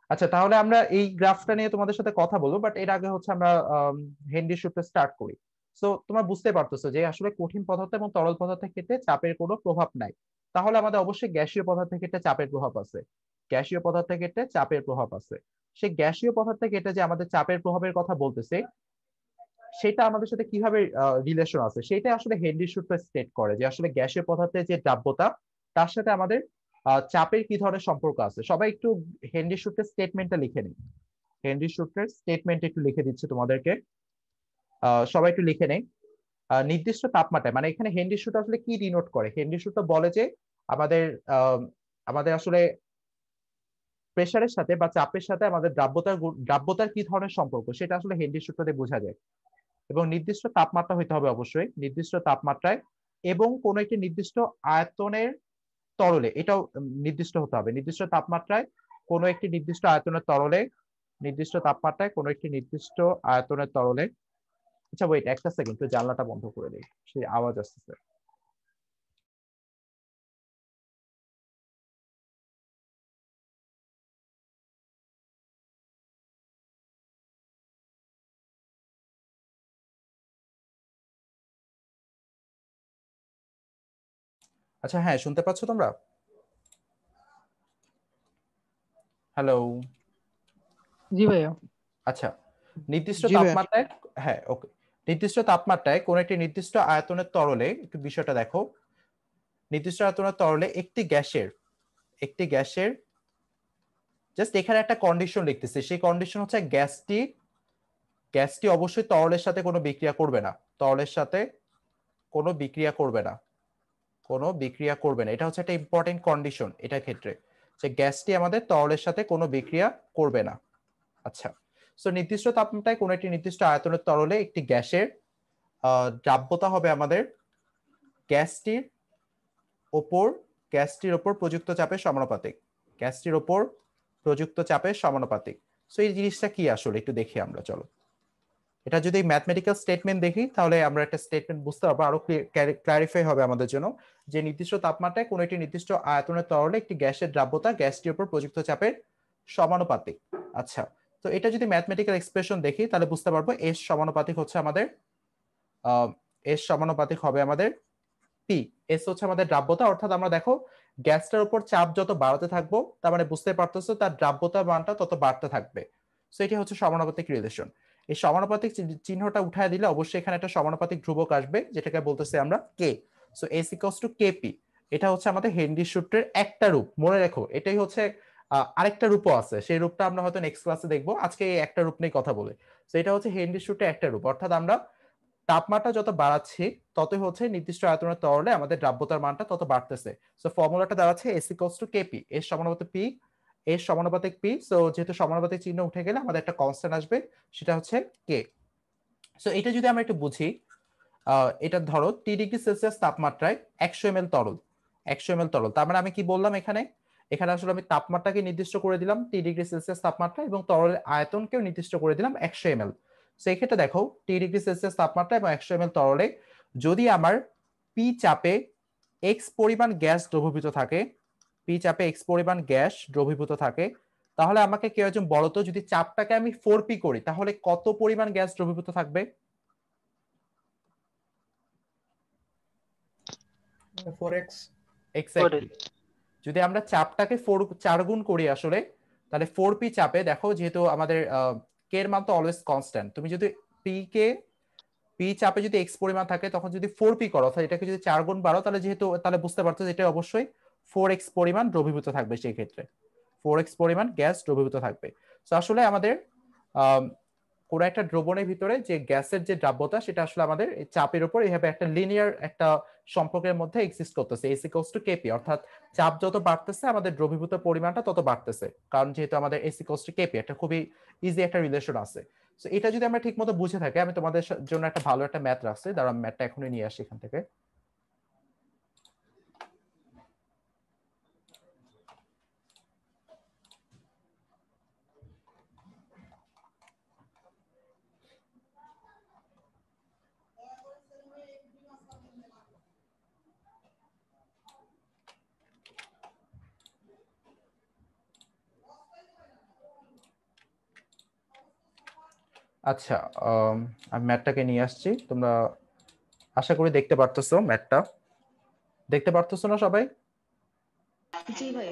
আচ্ছা, তাহলে আমরা এই গ্রাফটা নিয়ে তোমাদের সাথে কথা বলবো, বাট এর আগে হচ্ছে আমরা হেনরি সূত্র স্টার্ট করি। সো তোমরা বুঝতে পারতেছো যে আসলে কঠিন পদার্থ এবং তরল পদার্থের ক্ষেত্রে চাপের কোনো প্রভাব নাই। তাহলে আমাদের অবশ্যই গ্যাসীয় পদার্থের ক্ষেত্রে চাপের প্রভাব আছে। গ্যাসীয় পদার্থের ক্ষেত্রে চাপের প্রভাব আছে। সেই গ্যাসীয় পদার্থের ক্ষেত্রে যে আমাদের চাপের প্রভাবের কথা বলতেছে, সেটা আমাদের সাথে কিভাবে রিলেশন আছে, সেটা আসলে হেনরি সূত্র স্টেট করে যে আসলে গ্যাসীয় পদার্থের যে দ্রাব্যতা, তার সাথে আমাদের চাপের কি ধরনের সম্পর্ক আছে। সবাই একটু হেনরি সূত্রের স্টেটমেন্টটা লিখে নিই। হেনরি সূত্রের স্টেটমেন্ট একটু লিখে দিচ্ছি তোমাদেরকে। সবাই একটু লিখে নেই। নির্দিষ্ট তাপমাত্রায়, মানে এখানে হেনরি সূত্র আসলে কি ডিনোট করে, হেনরি সূত্র বলে যে আমাদের আহ, আমাদের আসলে প্রেসারের সাথে বা চাপের সাথে আমাদের দ্রাব্যতার কি ধরনের সম্পর্ক, সেটা আসলে হেনরি সূত্র দিয়ে বোঝা যায়। এবং নির্দিষ্ট তাপমাত্রা হইতে হবে অবশ্যই, নির্দিষ্ট তাপমাত্রায় এবং কোন একটি নির্দিষ্ট আয়তনের তরলে, এটাও নির্দিষ্ট হতে হবে। নির্দিষ্ট তাপমাত্রায় কোন একটি নির্দিষ্ট আয়তনের তরলে, নির্দিষ্ট তাপমাত্রায় কোন একটি নির্দিষ্ট আয়তনের তরলে। আচ্ছা ওয়েট একটা সেকেন্ড, একটু জানলাটা বন্ধ করে দিই, সেই আওয়াজ আসতেছে। আচ্ছা হ্যাঁ, শুনতে পাচ্ছ তোমরা? হ্যালো? জি ভাইয়া। আচ্ছা, নির্দিষ্ট জি ভাইয়া। তাপমাত্রায়, হ্যাঁ ওকে, নির্দিষ্ট তাপমাত্রায় কোন একটি নির্দিষ্ট আয়তনের তরলে, একটু বিষয়টা দেখো। নির্দিষ্ট আয়তনের তরলে একটি গ্যাসের জাস্ট এখানে একটা কন্ডিশন লিখতেছে, সেই কন্ডিশন হচ্ছে গ্যাসটি অবশ্যই তরলের সাথে কোনো বিক্রিয়া করবে না, তরলের সাথে কোনো বিক্রিয়া করবে না, কোনো বিক্রিয়া করবে না। এটা হচ্ছে একটা ইম্পর্টেন্ট কন্ডিশন এটার ক্ষেত্রে, যে গ্যাসটি আমাদের তরলের সাথে কোনো বিক্রিয়া করবে না। আচ্ছা, সো নির্দিষ্ট তাপমাত্রায় কোনো একটি নির্দিষ্ট আয়তনের তরলে একটি গ্যাসের দ্রাব্যতা হবে আমাদের গ্যাসটির ওপর গ্যাসটির ওপর প্রযুক্ত চাপের সমানুপাতিক, গ্যাসটির ওপর প্রযুক্ত চাপের সমানুপাতিক। সো এই জিনিসটা কি আসলে একটু দেখি আমরা, চলো। এটা যদি ম্যাথমেটিক্যাল স্টেটমেন্ট দেখি তাহলে আমরা একটা স্টেটমেন্ট বুঝতে পারবো, আরো ক্লারিফাই হবে আমাদের জন্য, যে নির্দিষ্ট তাপমাত্রায় কোনো একটি নির্দিষ্ট আয়তনের তরলে একটি গ্যাসের দ্রাব্যতা গ্যাসটির উপর প্রযুক্ত চাপের সমানুপাতিক। আচ্ছা, তো এটা যদি ম্যাথমেটিক্যাল এক্সপ্রেশন দেখি তাহলে বুঝতে পারবো এস সমানুপাতিক হচ্ছে আমাদের এস সমানুপাতিক হবে আমাদের পি। এস হচ্ছে আমাদের দ্রাব্যতা, অর্থাৎ আমরা দেখো গ্যাসটার উপর চাপ যত বাড়াতে থাকবো, তার মানে বুঝতে পারতেছো তার দ্রাব্যতার মানটা তত বাড়তে থাকবে। সো এটি হচ্ছে সমানুপাতিক রিলেশন। এই সমানুপাতিক চিহ্নটা উঠায় দিলে অবশ্যই এখানে একটা সমানুপাতিক ধ্রুবক আসবে, যেটাকে বলতেছি আমরা K. So S equals to KP. এটা হচ্ছে আমাদের হেনরি সূত্রের একটা রূপ, মনে রেখো। এটাই হচ্ছে আরেকটা রূপও আছে, সেই রূপটা আমরা হয়তো নেক্সট ক্লাসে দেখবো, আজকে এই একটা রূপ নিয়ে কথা বলে। তো এটা হচ্ছে হেনরি সূত্রের একটা রূপ, অর্থাৎ আমরা তাপমাত্রা যত বাড়াচ্ছি ততই হচ্ছে নির্দিষ্ট আয়তনের তরলে আমাদের দ্রাব্যতার মানটা তত বাড়তেছে। সো ফর্মুলাটা দাঁড়াচ্ছে এস ইকুয়ালস টু কেপি, এর সমানুপাতিক পি, এর সমানুপাতিক পি। সো যেহেতু সমানুপাতিক চিহ্ন উঠে গেলে আমাদের একটা কনস্ট্যান্ট আসবে, সেটা হচ্ছে কে। সো এটা যদি আমরা একটু বুঝি, এটা ধরো 3 ডিগ্রি সেলসিয়াস তাপমাত্রায় 100 ml তরল, 100 ml তরল, তার মানে আমি কি বললাম এখানে, এখানে আসলে আমি তাপমাত্রাকে নির্দিষ্ট করে দিলাম 3 ডিগ্রি সেলসিয়াস তাপমাত্রা, এবং তরলের আয়তনকেও নির্দিষ্ট করে দিলাম 100 ml। সো এই ক্ষেত্রে দেখো 3 ডিগ্রি সেলসিয়াস তাপমাত্রা এবং 100 ml তরলে যদি আমার পি চাপে এক্স পরিমাণ গ্যাস দ্রবীভূত থাকে, পি চাপে এক্স পরিমাণ গ্যাস দ্রবীভূত থাকে, তাহলে আমাকে কেউ একজন বলো তো, যদি চাপটাকে আমি 4p করি তাহলে কত পরিমাণ গ্যাস দ্রবীভূত থাকবে? 4x। এক্স্যাক্টলি। যদি আমরা চাপটাকে 4 গুণ করি আসলে, তাহলে 4p চাপে দেখো, যেহেতু আমাদের কে এর মান তো অলওয়েজ কনস্ট্যান্ট, তুমি যদি পি চাপে যদি এক্স পরিমাণ থাকে, তখন যদি 4p করো অর্থাৎ এটাকে যদি 4 গুণ বাড়ো, তাহলে বুঝতে পারছো যে এটা অবশ্যই 4x পরিমাণ দ্রবীভূত থাকবে, সেই ক্ষেত্রে 4x পরিমাণ গ্যাস দ্রবীভূত থাকবে। তো আসলে আমাদের কোন একটা দ্রবণের ভিতরে যে গ্যাসের যে দ্রাব্যতা, সেটা আসলে আমাদের চাপের উপর এইভাবে একটা লিনিয়ার একটা সম্পর্কের মধ্যে এক্সিস্ট করতেছে, এস ইকুয়ালস টু কেপি, অর্থাৎ চাপ যত বাড়তেছে আমাদের দ্রবীভূত পরিমাণটা তত বাড়তেছে, কারণ যেহেতু আমাদের এস ইকুয়ালস টু কেপি, একটা খুবই ইজি একটা রিলেশন আছে। তো এটা যদি আমরা ঠিক মতো বুঝে থাকি, আমি তোমাদের জন্য একটা ভালো একটা ম্যাথ রাখছি, দাঁড়া ম্যাথটা এখনই নিয়ে আসি এখান থেকে। আচ্ছা, আমি ম্যাথটাকে নিয়ে আসছি, তোমরা আশা করি দেখতে পারতেছো ম্যাথটা, দেখতে পারতেছো না সবাই? জি ভাই।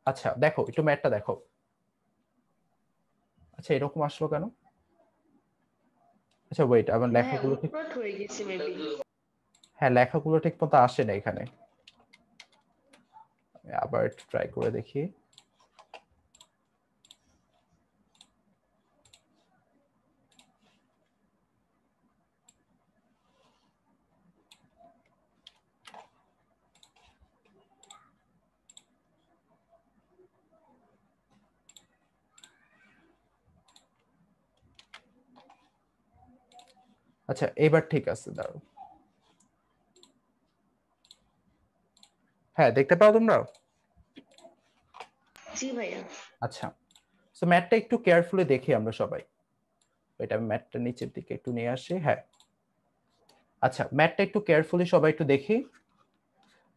আচ্ছা দেখো, একটু ম্যাথটা দেখো। আচ্ছা এরকম আসলো কেন? আচ্ছা ওয়েট, আমার লেখাগুলো ঠিক, হয়ে গেছে মেবি। হ্যাঁ লেখাগুলো ঠিক মতো আসে না এখানে, আবার একটু ট্রাই করে দেখি। আচ্ছা এবার ঠিক আছে, দাঁড়াও। হ্যাঁ দেখতে পাও তোমরা? জি ভাইয়া। আচ্ছা, সো ম্যাথটা একটু কেয়ারফুলি দেখি আমরা সবাই। এটা আমি ম্যাথটা নিচের দিকে একটু নিয়ে আসি। হ্যাঁ আচ্ছা, ম্যাথটা একটু কেয়ারফুলি সবাই একটু দেখি,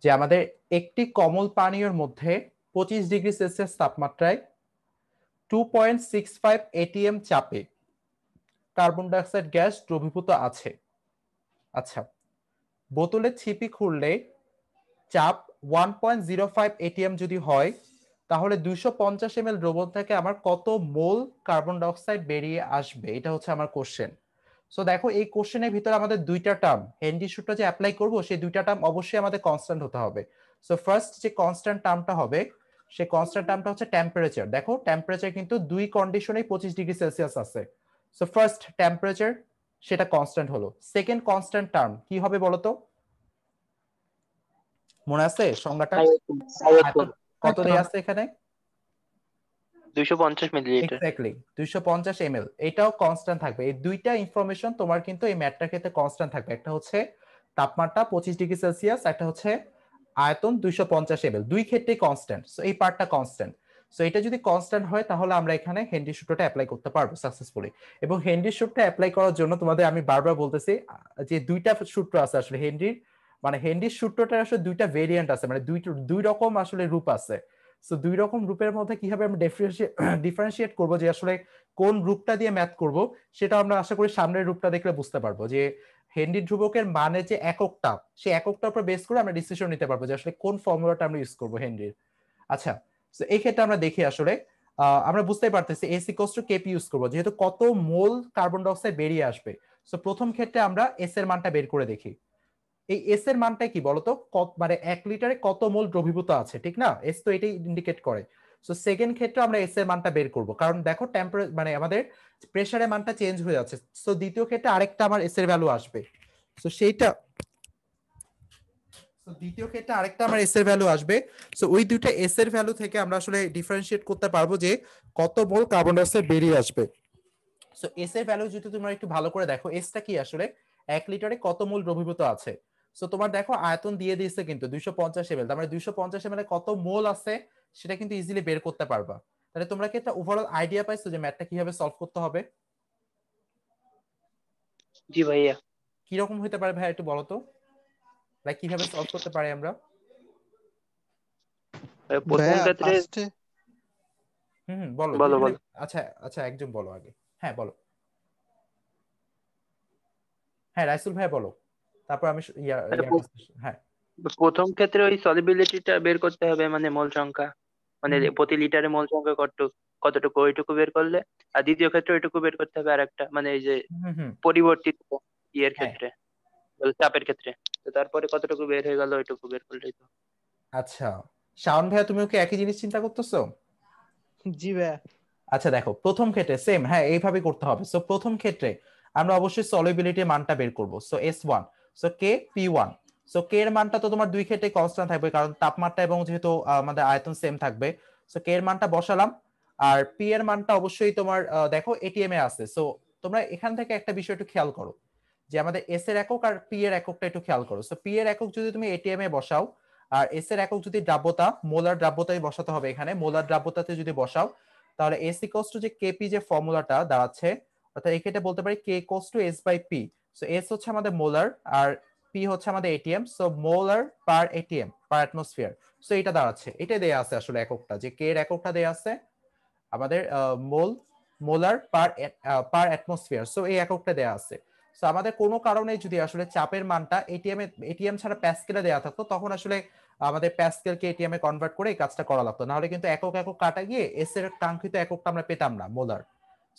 যে আমাদের একটি কমল পানীয়র মধ্যে 25 ডিগ্রি সেলসিয়াস তাপমাত্রায় 2.65 atm চাপে কার্বন ডাইঅক্সাইড গ্যাস দ্রবীভূত আছে। আচ্ছা, বোতলে ছিপি খুললে চাপ 1.05 atm যদি হয়, তাহলে 250 ml দ্রবণ থেকে আমার কত মোল কার্বন ডাইঅক্সাইড বেরিয়ে আসবে, এটা হচ্ছে আমার কোশ্চেন। সো দেখো, এই কোশ্চেনের ভিতরে আমাদের দুইটা টার্ম, হেনরি সূত্র যে অ্যাপ্লাই করব, সেই দুইটা টার্ম অবশ্যই আমাদের কনস্ট্যান্ট হতে হবে। সো ফার্স্ট যে কনস্ট্যান্ট টার্মটা হবে, সেই কনস্ট্যান্ট টার্মটা হচ্ছে টেম্পারেচার। দেখো টেম্পারেচার কিন্তু দুই কন্ডিশনেই 25 ডিগ্রি সেলসিয়াস আছে। সো ফার্স্ট টেম্পারেচার, সেটা কনস্ট্যান্ট হলো। সেকেন্ড কনস্ট্যান্ট টার্ম কি হবে বলো তো? মনে আছে সংজ্ঞাটা? কত দেয়া আছে এখানে? 250 মিলিলিটার। এক্স্যাক্টলি 250 ml, এটাও কনস্ট্যান্ট থাকবে। এই দুইটা ইনফরমেশন তোমার কিন্তু এই ম্যাথটার ক্ষেত্রে কনস্ট্যান্ট থাকবে। একটা হচ্ছে তাপমাত্রা 25 ডিগ্রি সেলসিয়াস, একটা হচ্ছে আয়তন 250 ml, দুই ক্ষেত্রেই কনস্ট্যান্ট। সো এই পার্টটা কনস্ট্যান্ট। সো এটা যদি কনস্ট্যান্ট হয়, তাহলে আমরা এখানে হেনরি সূত্রটা অ্যাপ্লাই করতে পারবো সাকসেসফুলি। এবং হেনরি সূত্রটা অ্যাপ্লাই করার জন্য তোমাদের আমি বারবার বলতেছি যে দুইটা সূত্র আছে আসলে হেনরির, মানে হেনরির সূত্রটার আসলে দুইটা ভেরিয়েন্ট আছে, মানে দুই রকম আসলে রূপ আছে। সো দুই রকম রূপের মধ্যে কিভাবে আমরা ডিফারেন্সিয়েট করব, যে আসলে কোন রূপটা দিয়ে ম্যাথ করব, সেটা আমরা আশা করি সামনের রূপটা দেখলে বুঝতে পারবো, যে হেনরি ধ্রুবকের মানে যে এককটা, সেই এককটার উপর বেস করে আমরা ডিসিশন নিতে পারবো যে আসলে কোন ফর্মুলাটা আমরা ইউজ করবো হেনরির। আচ্ছা, তো এই ক্ষেত্রে আমরা দেখি আসলে আমরা বুঝতেই পারতেছি S equals to KP use করবো, যেহেতু কত মোল কার্বন ডাইঅক্সাইড বেরিয়ে আসবে। সো প্রথম ক্ষেত্রে আমরা এস এর মানটা বের করে দেখি। এই এস এর মানটা কি বলতো, মানে 1 লিটারে কত মোল দ্রবীভূত আছে, ঠিক না? এস তো এটাই ইন্ডিকেট করে। সো সেকেন্ড ক্ষেত্রে আমরা এস এর মানটা বের করব, কারণ দেখো মানে আমাদের প্রেসারের মানটা চেঞ্জ হয়ে যাচ্ছে। সো দ্বিতীয় ক্ষেত্রে আরেকটা আমার এস এর ভ্যালু আসবে। সো দ্বিতীয় ক্ষেত্রে আরেকটা আমার এস এর ভ্যালু আসবে। সো ওই দুইটা এস এর ভ্যালু থেকে আমরা আসলে ডিফারেন্সিয়েট করতে পারবো যে কত মোল কার্বন ডাইঅক্সাইড বেরিয়ে আসবে। সো এস এর ভ্যালু যদি তোমরা একটু ভালো করে দেখো, এসটা কি আসলে 1 লিটারে কত মোল দ্রবীভূত আছে। সো তোমার দেখো আয়তন দিয়ে দিয়েছে কিন্তু 250 ml, তার মানে 250 ml এ কত মোল আছে সেটা কিন্তু ইজিলি বের করতে পারবা। তাহলে তোমরা কি একটা ওভারঅল আইডিয়া পাইছো যে ম্যাথটা কিভাবে সলভ করতে হবে? জি ভাইয়া। কি রকম হতে পারে ভাই একটু বলো তো, লাইক কিভাবে সলভ করতে পারি আমরা? প্রথম ভাইয়া ক্ষেত্রে ফার্স্টে বলো বলো দুইজনে। বলো। আচ্ছা আচ্ছা, একজন বলো আগে। হ্যাঁ বলো। হ্যাঁ রাইসুল ভাই বলো, তারপর আমি হ্যাঁ। প্রথম ক্ষেত্রে ওই সলিবিলিটিটা বের করতে হবে, মানে মোল সংখ্যা, মানে হুম প্রতি লিটারে মোল সংখ্যা কতটুকু ওইটুকু বের করলে। আর দ্বিতীয় ক্ষেত্রে ওইটুকু বের করতে হবে, আর একটা মানে এই যে হুম হুম পরিবর্তিত ইয়ের হ্যাঁ ক্ষেত্রে, চাপের ক্ষেত্রে। তো তারপরে কতটুকু বের হয়ে গেল ওইটুকু বের করলেই তো। আচ্ছা, শাওন ভাইয়া তুমিও কি একই জিনিস চিন্তা করতেছো? জি ভাইয়া। আচ্ছা দেখো প্রথম ক্ষেত্রে সেম, হ্যাঁ এইভাবে করতে হবে। সো প্রথম ক্ষেত্রে আমরা অবশ্যই সলিবিলিটির মানটা বের করব। So S1, so K P1। So K এর মানটা তো তোমার দুই ক্ষেত্রে কনস্ট্যান্ট থাকবে, কারণ তাপমাত্রা এবং যেহেতু আমাদের আয়তন সেম থাকবে। সো K এর মানটা বসালাম। আর P এর মানটা অবশ্যই তোমার দেখো এটিএম এ আছে। সো তোমরা এখান থেকে একটা বিষয় একটু খেয়াল করো, যে আমাদের এস এর একক আর পি এর এককটা একটু খেয়াল করো। সো পি এর একক যদি তুমি এটিএম এ বসাও, আর এস এর একক যদি দ্রাব্যতা, মোলার দ্রাব্যতায় বসাতে হবে এখানে, মোলার দ্রাব্যতাতে যদি বসাও, তাহলে এস ইকোয়ালস টু যে কেপি যে ফর্মুলাটা দাঁড়াচ্ছে, অর্থাৎ এই ক্ষেত্রে বলতে পারি K equals to S by P. So S হচ্ছে আমাদের মোলার আর পি হচ্ছে আমাদের ATM. So molar per ATM per atmosphere. So এটা দাঁড়াচ্ছে, এটা দেয়া আছে আসলে এককটা, যে কে এর এককটা দেয়া আছে আমাদের মোলার পার অ্যাটমসফিয়ার। সো এই এককটা দেয়া আছে। সো আমাদের কোনো কারণে যদি আসলে চাপের মানটা এটিএম ছাড়া প্যাসকেলে দেয়া থাকতো, তখন আসলে আমাদের প্যাসকেলকে এটিএম এ কনভার্ট করে এই কাজটা করা লাগতো, নাহলে কিন্তু একক একক কাটা গিয়ে এস এর কাঙ্ক্ষিত এককটা আমরা পেতাম না, মোলার।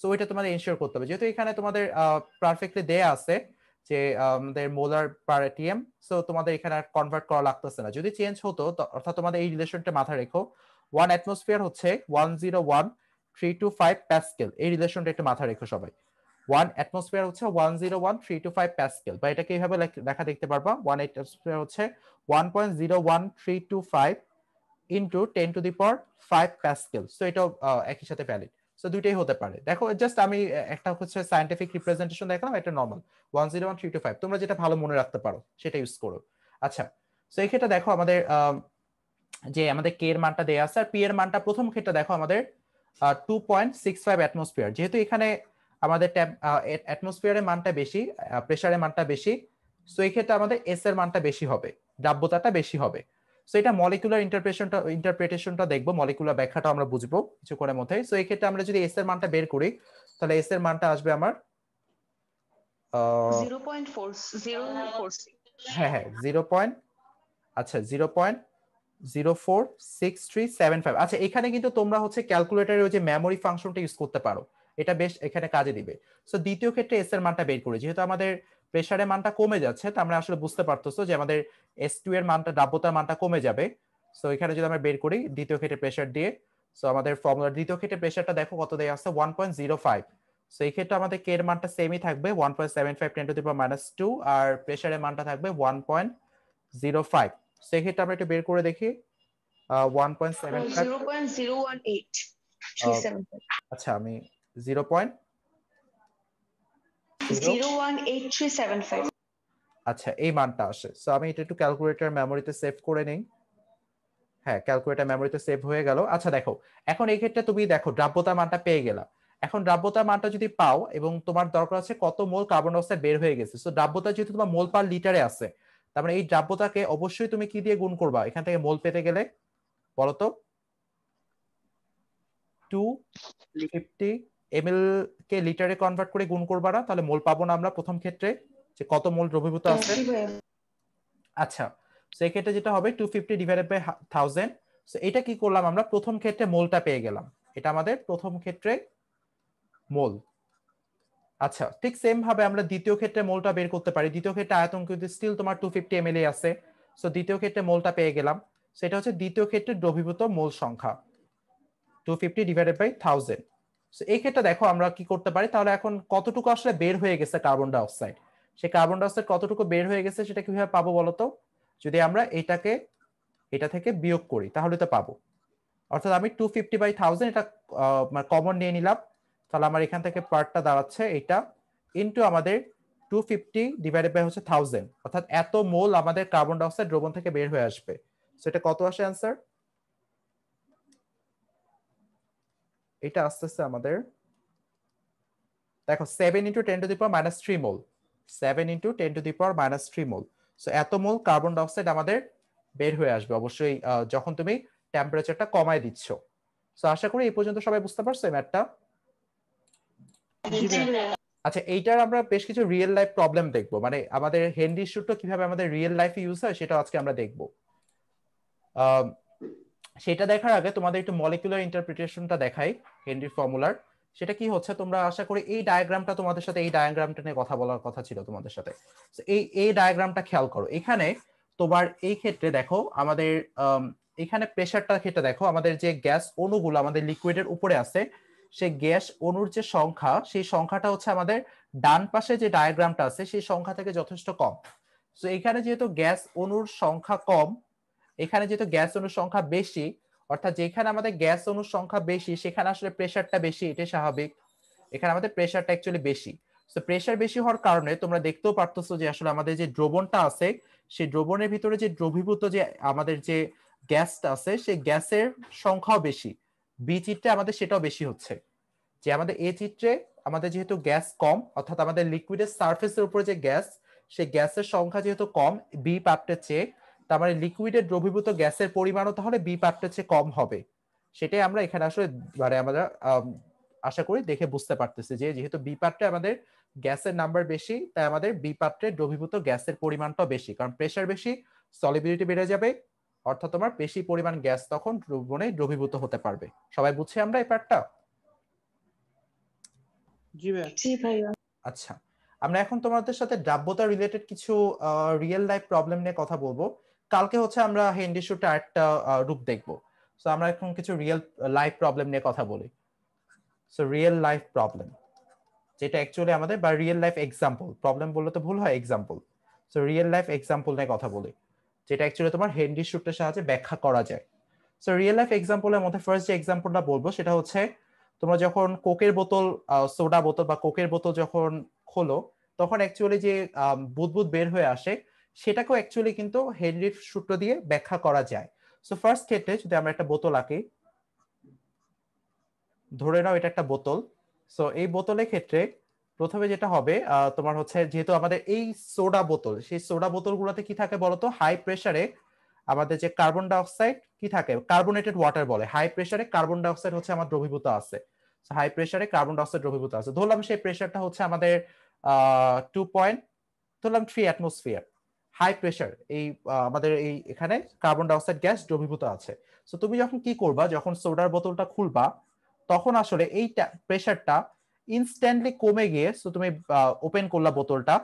সো ওইটা তোমাদের এনশিওর করতে হবে, যেহেতু এখানে তোমাদের পারফেক্টলি দেয়া আছে যে আমাদের মোলার পার এটিএম। সো তোমাদের এখানে আর কনভার্ট করা লাগতেছে না। যদি চেঞ্জ হতো, অর্থাৎ তোমাদের এই রিলেশনটা মাথায় রেখো, 1 অ্যাটমসফিয়ার হচ্ছে 101,325 প্যাসকেল, এই রিলেশনটা একটু মাথায় রেখো সবাই। 1 অ্যাটমসফিয়ার হচ্ছে 101,325 প্যাসকেল, বা এটাকে এইভাবে লেখা দেখতে পারবা, 1 অ্যাটমসফিয়ার হচ্ছে 1.01325 ইন্টু 10⁵ প্যাসকেল। সো এটাও একই সাথে ভ্যালিড। সো দুইটাই হতে পারে। দেখো জাস্ট আমি একটা হচ্ছে সায়েন্টিফিক রিপ্রেজেন্টেশন দেখালাম, এটা নর্মাল 101,325, তোমরা যেটা ভালো মনে রাখতে পারো সেটা ইউজ করো। আচ্ছা, সো এই ক্ষেত্রে দেখো আমাদের যে আমাদের কে এর মানটা দেয়া আছে, আর পি এর মানটা প্রথম ক্ষেত্রে দেখো আমাদের 2.65 অ্যাটমসফিয়ার। যেহেতু এখানে আমাদের অ্যাটমসফিয়ারের মানটা বেশি, প্রেসারের মানটা বেশি, সো এই ক্ষেত্রে আমাদের এস এর মানটা বেশি হবে, দ্রাব্যতাটা বেশি হবে। সো এটা মলিকুলার ইন্টারপ্রিটেশনটা দেখবো, মলিকুলার ব্যাখ্যাটা আমরা বুঝবো কিছুক্ষণের মধ্যে। সো এই ক্ষেত্রে আমরা যদি এস এর মানটা বের করি, তাহলে এস এর মানটা আসবে আমার 0.4046। হ্যাঁ হ্যাঁ 0.046375। আচ্ছা এখানে কিন্তু তোমরা হচ্ছে ক্যালকুলেটরের ওই যে মেমোরি ফাংশনটা ইউজ করতে পারো, এটা বেশ এখানে কাজে দিবে। সো দ্বিতীয় ক্ষেত্রে এস এর মানটা বের করি, যেহেতু আমাদের প্রেসারের মানটা কমে যাচ্ছে, তো আমরা আসলে বুঝতে পারতেছো যে আমাদের S2 এর মানটা, দ্রাব্যতার মানটা কমে যাবে। সো এখানে যদি আমরা বের করি দ্বিতীয় ক্ষেত্রে প্রেসার দিয়ে, সো আমাদের ফর্মুলা দ্বিতীয় ক্ষেত্রে প্রেসারটা দেখো কত দেয়া আছে, 1.05। সো এই ক্ষেত্রে আমাদের কে এর মানটা সেমই থাকবে 1.75 10⁻², আর প্রেসারের মানটা থাকবে 1.05। সেক্ষেত্রে আমরা একটু বের করে দেখি 1.75। 0.018375। আচ্ছা আমি 0.0, 0.018375। আচ্ছা এই মানটা আসে। সো আমি এটা একটু ক্যালকুলেটর মেমোরিতে সেভ করে নেই। হ্যাঁ ক্যালকুলেটর মেমোরিতে সেভ হয়ে গেল। আচ্ছা দেখো এখন এই ক্ষেত্রে তুমি দেখো দ্রাব্যতার মানটা পেয়ে গেলা। এখন দ্রাব্যতার মানটা যদি পাও এবং তোমার দরকার আছে কত মোল কার্বন ডাই অক্সাইড বের হয়ে গেছে, সো দ্রাব্যতা যেহেতু তোমার মোল পার লিটারে আছে, তার মানে এই দ্রাব্যতাকে অবশ্যই তুমি কি দিয়ে গুণ করবা এখান থেকে মোল পেতে গেলে, বলতো? 250 ml কে লিটারে কনভার্ট করে গুণ করবা না, তাহলে মোল পাবো না আমরা প্রথম ক্ষেত্রে, যে কত মোল দ্রবীভূত আছে। জি ভাইয়া। আচ্ছা সেই ক্ষেত্রে যেটা হবে 250 ডিভাইডেড বাই 1000। সো এটা কি করলাম আমরা, প্রথম ক্ষেত্রে মোলটা পেয়ে গেলাম, এটা আমাদের প্রথম ক্ষেত্রে মোল। আচ্ছা ঠিক সেম ভাবে আমরা দ্বিতীয় ক্ষেত্রে মোলটা বের করতে পারি। দ্বিতীয় ক্ষেত্রে আয়তন কিন্তু স্টিল তোমার 250 ml আছে। সো দ্বিতীয় ক্ষেত্রে মোলটা পেয়ে গেলাম, সেটা হচ্ছে দ্বিতীয় ক্ষেত্রে দ্রবীভূত মোল সংখ্যা 250 ডিভাইডেড বাই 1000। সো এই ক্ষেত্রে দেখো আমরা কি করতে পারি, তাহলে এখন কতটুকু আসলে বের হয়ে গেছে কার্বন ডাই অক্সাইড, সেই কার্বন ডাই অক্সাইড কতটুকু বের হয়ে গেছে সেটা কিভাবে পাবো বলতো? যদি আমরা এটাকে এটা থেকে বিয়োগ করি তাহলে তো পাবো। অর্থাৎ আমি 250/1000 এটা কমন নিয়ে নিলাম। তাহলে আমার এখান থেকে পার্টটা দাঁড়াচ্ছে এটা ইনটু আমাদের 250 ডিভাইডেড বাই হচ্ছে 1000, অর্থাৎ এত মোল আমাদের কার্বন ডাই অক্সাইড দ্রবণ থেকে বের হয়ে আসবে। সেটা কত আসে অ্যান্সার? এটা আসতেছে আমাদের, দেখো 7 into 10 to the power minus 3 mole, 7 into 10 to the power minus 3 mole. So এত মোল কার্বন ডাই অক্সাইড আমাদের বের হয়ে আসবে অবশ্যই যখন তুমি টেম্পারেচারটা কমায় দিচ্ছ। সো আশা করি এই পর্যন্ত সবাই বুঝতে পারছো এই ম্যাথটা। জি ভাইয়া। আচ্ছা, এইটার আমরা বেশ কিছু রিয়েল লাইফ প্রবলেম দেখবো, মানে আমাদের হেনরি সূত্র কিভাবে আমাদের রিয়েল লাইফে ইউজ হয় সেটা আজকে আমরা দেখবো। সেটা দেখার আগে তোমাদের একটু মলিকুলার ইন্টারপ্রিটেশনটা দেখাই হেনরি ফর্মুলার। সেটা কি হচ্ছে, তোমরা আশা করি এই ডায়াগ্রামটা তোমাদের সাথে, এই ডায়াগ্রামটা নিয়ে কথা বলার কথা ছিল তোমাদের সাথে। এই ডায়াগ্রামটা খেয়াল করো। এখানে তোমার এই ক্ষেত্রে দেখো আমাদের এখানে প্রেসারটার ক্ষেত্রে দেখো আমাদের যে গ্যাস অণুগুলো আমাদের লিকুইডের উপরে আছে, সেই গ্যাস অণুর যে সংখ্যা, সেই সংখ্যাটা হচ্ছে আমাদের ডান পাশে যে ডায়াগ্রামটা আছে সেই সংখ্যা থেকে যথেষ্ট কম। তো এখানে যেহেতু গ্যাস অণুর সংখ্যা কম, এখানে যেহেতু গ্যাস অণুর সংখ্যা বেশি, অর্থাৎ যেখানে আমাদের গ্যাস অণুর সংখ্যা বেশি সেখানে আসলে প্রেসারটা বেশি, এটাই স্বাভাবিক। এখানে আমাদের প্রেসারটা অ্যাকচুয়ালি বেশি। তো প্রেসার বেশি হওয়ার কারণে তোমরা দেখতেও পারতেছো যে আসলে আমাদের যে দ্রবণটা আছে সেই দ্রবণের ভিতরে যে দ্রবীভূত যে আমাদের যে গ্যাসটা আছে সেই গ্যাসের সংখ্যাও বেশি। বি চিত্রে আমাদের সেটাও বেশি হচ্ছে। যে আমাদের এ চিত্রে আমাদের যেহেতু গ্যাস কম, অর্থাৎ আমাদের লিকুইডের সারফেসের উপরে যে গ্যাস, সেই গ্যাসের সংখ্যা যেহেতু কম বি পার্টের চেয়ে, তার মানে লিকুইডের দ্রবীভূত গ্যাসের পরিমাণও তাহলে বি পার্টের চেয়ে কম হবে। সেটাই আমরা এখানে আসলে মানে আমরা আশা করি দেখে বুঝতে পারতেছি যে যেহেতু বি পার্টে আমাদের গ্যাসের নাম্বার বেশি, তাই আমাদের বি পার্টে দ্রবীভূত গ্যাসের পরিমাণটাও বেশি, কারণ প্রেসার বেশি, সলিবিলিটি বেড়ে যাবে, অর্থাৎ তোমার বেশি পরিমাণ গ্যাস তখন দ্রবণে দ্রবীভূত হতে পারবে। সবাই বুঝছি আমরা এই পার্টটা? জি ভাইয়া। জি ভাইয়া। আচ্ছা, আমরা এখন তোমাদের সাথে দ্রাব্যতা রিলেটেড কিছু রিয়েল লাইফ প্রবলেম নিয়ে কথা বলবো। কালকে হচ্ছে আমরা হেনরি সূত্রের আরেকটা রূপ দেখবো। সো আমরা এখন কিছু রিয়েল লাইফ প্রবলেম নিয়ে কথা বলি। সো রিয়েল লাইফ প্রবলেম, যেটা অ্যাকচুয়ালি আমাদের, বা রিয়েল লাইফ এক্সাম্পল, প্রবলেম বললে তো ভুল হয়, example. So real life example নিয়ে কথা বলি, যেটা অ্যাকচুয়ালি তোমার হেনরি সূত্রের সাহায্যে ব্যাখ্যা করা যায়। সো রিয়েল লাইফ এক্সাম্পলের মধ্যে ফার্স্ট যে এক্সাম্পলটা বলবো সেটা হচ্ছে, তোমরা যখন কোকের বোতল, সোডা বোতল বা কোকের বোতল যখন খোলো, তখন অ্যাকচুয়ালি যে বুদবুদ বের হয়ে আসে সেটাকেও অ্যাকচুয়ালি কিন্তু হেনরির সূত্র দিয়ে ব্যাখ্যা করা যায়। সো ফার্স্ট ক্ষেত্রে যদি আমরা একটা বোতল আঁকি, ধরে নাও এটা একটা বোতল। সো এই বোতলের ক্ষেত্রে প্রথমে যেটা হবে তোমার হচ্ছে, যেহেতু আমাদের এই সোডা বোতল, সেই সোডা বোতলগুলোতে কি থাকে বলতো, হাই প্রেসারে আমাদের যে কার্বন ডাই অক্সাইড কি থাকে, কার্বোনেটেড ওয়াটার বলে, হাই প্রেসারে কার্বন ডাই অক্সাইড হচ্ছে আমার দ্রবীভূত আছে। হাই প্রেসারে কার্বন ডাই অক্সাইড দ্রবীভূত আছে, ধরলাম সেই প্রেসারটা হচ্ছে আমাদের 2.3 অ্যাটমসফিয়ার হাই প্রেসার। এই আমাদের এই এখানে কার্বন ডাই অক্সাইড গ্যাস দ্রবীভূত আছে। সো তুমি যখন কি করবা, যখন সোডার বোতলটা খুলবা, তখন আসলে এই প্রেসারটা ইনস্ট্যান্টলি কমে গিয়ে, সো তুমি ওপেন করলা বোতলটা।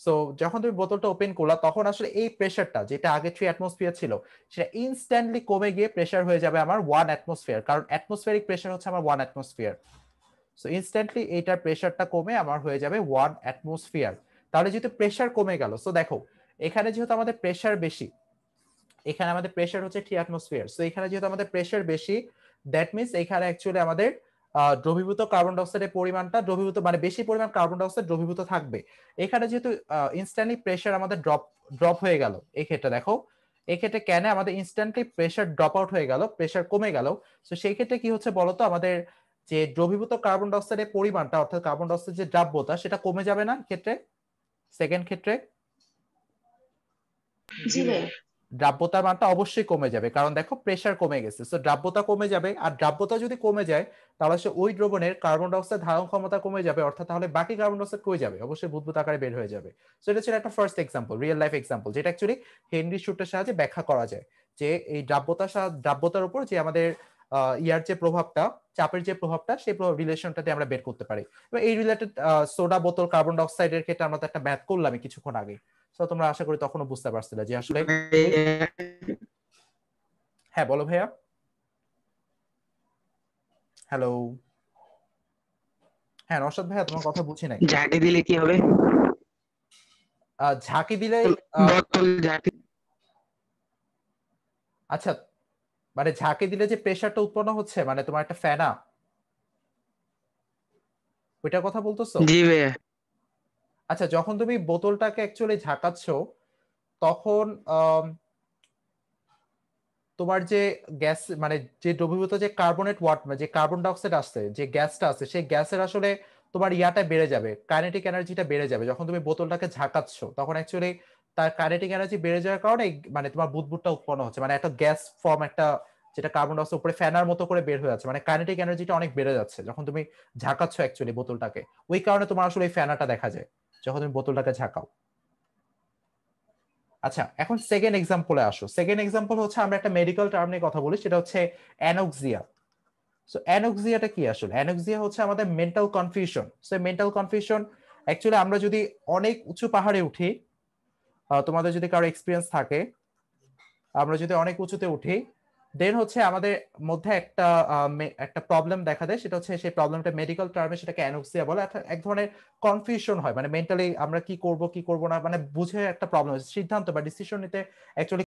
সো যখন তুমি বোতলটা ওপেন করলা তখন আসলে এই প্রেসারটা, যেটা আগে 3 অ্যাটমসফিয়ার ছিল, সেটা ইনস্ট্যান্টলি কমে গিয়ে প্রেসার হয়ে যাবে আমার 1 অ্যাটমসফিয়ার, কারণ অ্যাটমসফিয়ারিক প্রেসার হচ্ছে আমার 1 অ্যাটমসফিয়ার। সো ইনস্ট্যান্টলি এইটার প্রেসারটা কমে আমার হয়ে যাবে 1 অ্যাটমসফিয়ার। তাহলে যেহেতু প্রেসার কমে গেল, সো দেখো এখানে যেহেতু আমাদের প্রেসার বেশি, এখানে আমাদের প্রেসার হচ্ছে 3 অ্যাটমসফিয়ার, সো এখানে যেহেতু আমাদের প্রেসার বেশি, দ্যাট মিন্স এখানে অ্যাকচুয়ালি আমাদের দ্রবীভূত কার্বন ডাই অক্সাইডের পরিমাণটা, দ্রবীভূত মানে বেশি পরিমাণ কার্বন ডাই অক্সাইড দ্রবীভূত থাকবে। এখানে যেহেতু ইনস্ট্যান্টলি প্রেসার আমাদের ড্রপ হয়ে গেল, এই ক্ষেত্রে দেখো, এই ক্ষেত্রে কেন আমাদের ইনস্ট্যান্টলি প্রেসার ড্রপ আউট হয়ে গেল, প্রেসার কমে গেল। তো সেই ক্ষেত্রে কি হচ্ছে বলতো, আমাদের যে দ্রবীভূত কার্বন ডাই অক্সাইডের পরিমাণটা, অর্থাৎ কার্বন ডাই অক্সাইড যে দ্রাব্যতা, সেটা কমে যাবে না ক্ষেত্রে, সেকেন্ড ক্ষেত্রে জি ভাইয়া। দ্রাব্যতার মানটা অবশ্যই কমে যাবে, কারণ দেখো প্রেসার কমে গেছে, সো দ্রাব্যতা কমে যাবে। আর দ্রাব্যতা যদি কমে যায় তাহলে সে ওই দ্রবণের কার্বন ডাই অক্সাইড ধারণ ক্ষমতা কমে যাবে, অর্থাৎ তাহলে বাকি কার্বন ডাই অক্সাইড কমে যাবে, অবশ্যই বুদবুদ আকারে বের হয়ে যাবে। সো এটা ছিল একটা first example, real life example, যেটা অ্যাকচুয়ালি হেনরি সূত্রের সাহায্যে ব্যাখ্যা করা যায়, যে এই দ্রাব্যতার উপর যে আমাদের ইয়ার যে প্রভাবটা, চাপের যে প্রভাবটা, সেই রিলেশনটাতে আমরা বের করতে পারি। এবং এই রিলেটেড সোডা বোতল কার্বন ডাই অক্সাইডের ক্ষেত্রে আমরা তো একটা ম্যাথ করলাম কিছুক্ষণ আগে। সো তোমরা আশা করি তখনও বুঝতে পারছিলে যে আসলে, হ্যাঁ বলো ভাইয়া। হ্যালো, হ্যাঁ নওশাদ ভাইয়া, তোমার কথা বুঝি নাই। ঝাঁকি দিলে কি হবে? ঝাঁকি দিলে বোতল ঝাঁকি। আচ্ছা, মানে ঝাঁকি দিলে যে প্রেসারটা উৎপন্ন হচ্ছে, মানে তোমার একটা ফ্যানা, ওইটার কথা বলতেছো? জি ভাইয়া। আচ্ছা, যখন তুমি বোতলটাকে অ্যাকচুয়ালি ঝাঁকাচ্ছ তখন তোমার যে গ্যাস মানে যে দ্রবীভূত যে কার্বনেট ওয়াটার যে কার্বন ডাইঅক্সাইড আসছে, যে গ্যাসটা আছে, সেই গ্যাসের আসলে তোমার ইয়াটা বেড়ে যাবে, কাইনেটিক এনার্জিটা বেড়ে যাবে। যখন তুমি বোতলটাকে ঝাঁকাচ্ছ তখন অ্যাকচুয়ালি তার কাইনেটিক এনার্জি বেড়ে যাওয়ার কারণে মানে তোমার বুদবুদটা উৎপন্ন হচ্ছে, মানে একটা গ্যাস ফর্ম, একটা যেটা কার্বন ডাইঅক্সাইড উপরে ফ্যানার মতো করে বের হয়ে যাচ্ছে, মানে কাইনেটিক এনার্জিটা অনেক বেড়ে যাচ্ছে যখন তুমি ঝাঁকাচ্ছ অ্যাকচুয়ালি বোতলটাকে। ওই কারণে তোমার আসলে এই ফ্যানাটা দেখা যায় যখন তুমি বোতলটাকে ঝাঁকাও। আচ্ছা, এখন সেকেন্ড এক্সাম্পলে আসো। সেকেন্ড এক্সাম্পল হচ্ছে আমরা একটা মেডিকেল টার্ম নিয়ে কথা বলি, সেটা হচ্ছে অ্যানোক্সিয়া। সো অ্যানোক্সিয়াটা কি আসলে? অ্যানোক্সিয়া হচ্ছে আমাদের mental confusion. So mental confusion actually আমরা যদি অনেক উঁচু পাহাড়ে উঠি, তোমাদের যদি কারো এক্সপিরিয়েন্স থাকে, আমরা যদি অনেক উঁচুতে উঠি, দেন হচ্ছে আমাদের মধ্যে একটা প্রবলেম দেখা দেয়, সেটা হচ্ছে সেই প্রবলেমটা মেডিকেল টার্মে সেটাকে অ্যানোক্সিয়া বলে। এক ধরনের কনফিউশন হয়, মানে মেন্টালি আমরা কি করব কি করব না, মানে বুঝে একটা প্রবলেম, সিদ্ধান্ত বা ডিসিশন নিতে অ্যাকচুয়ালি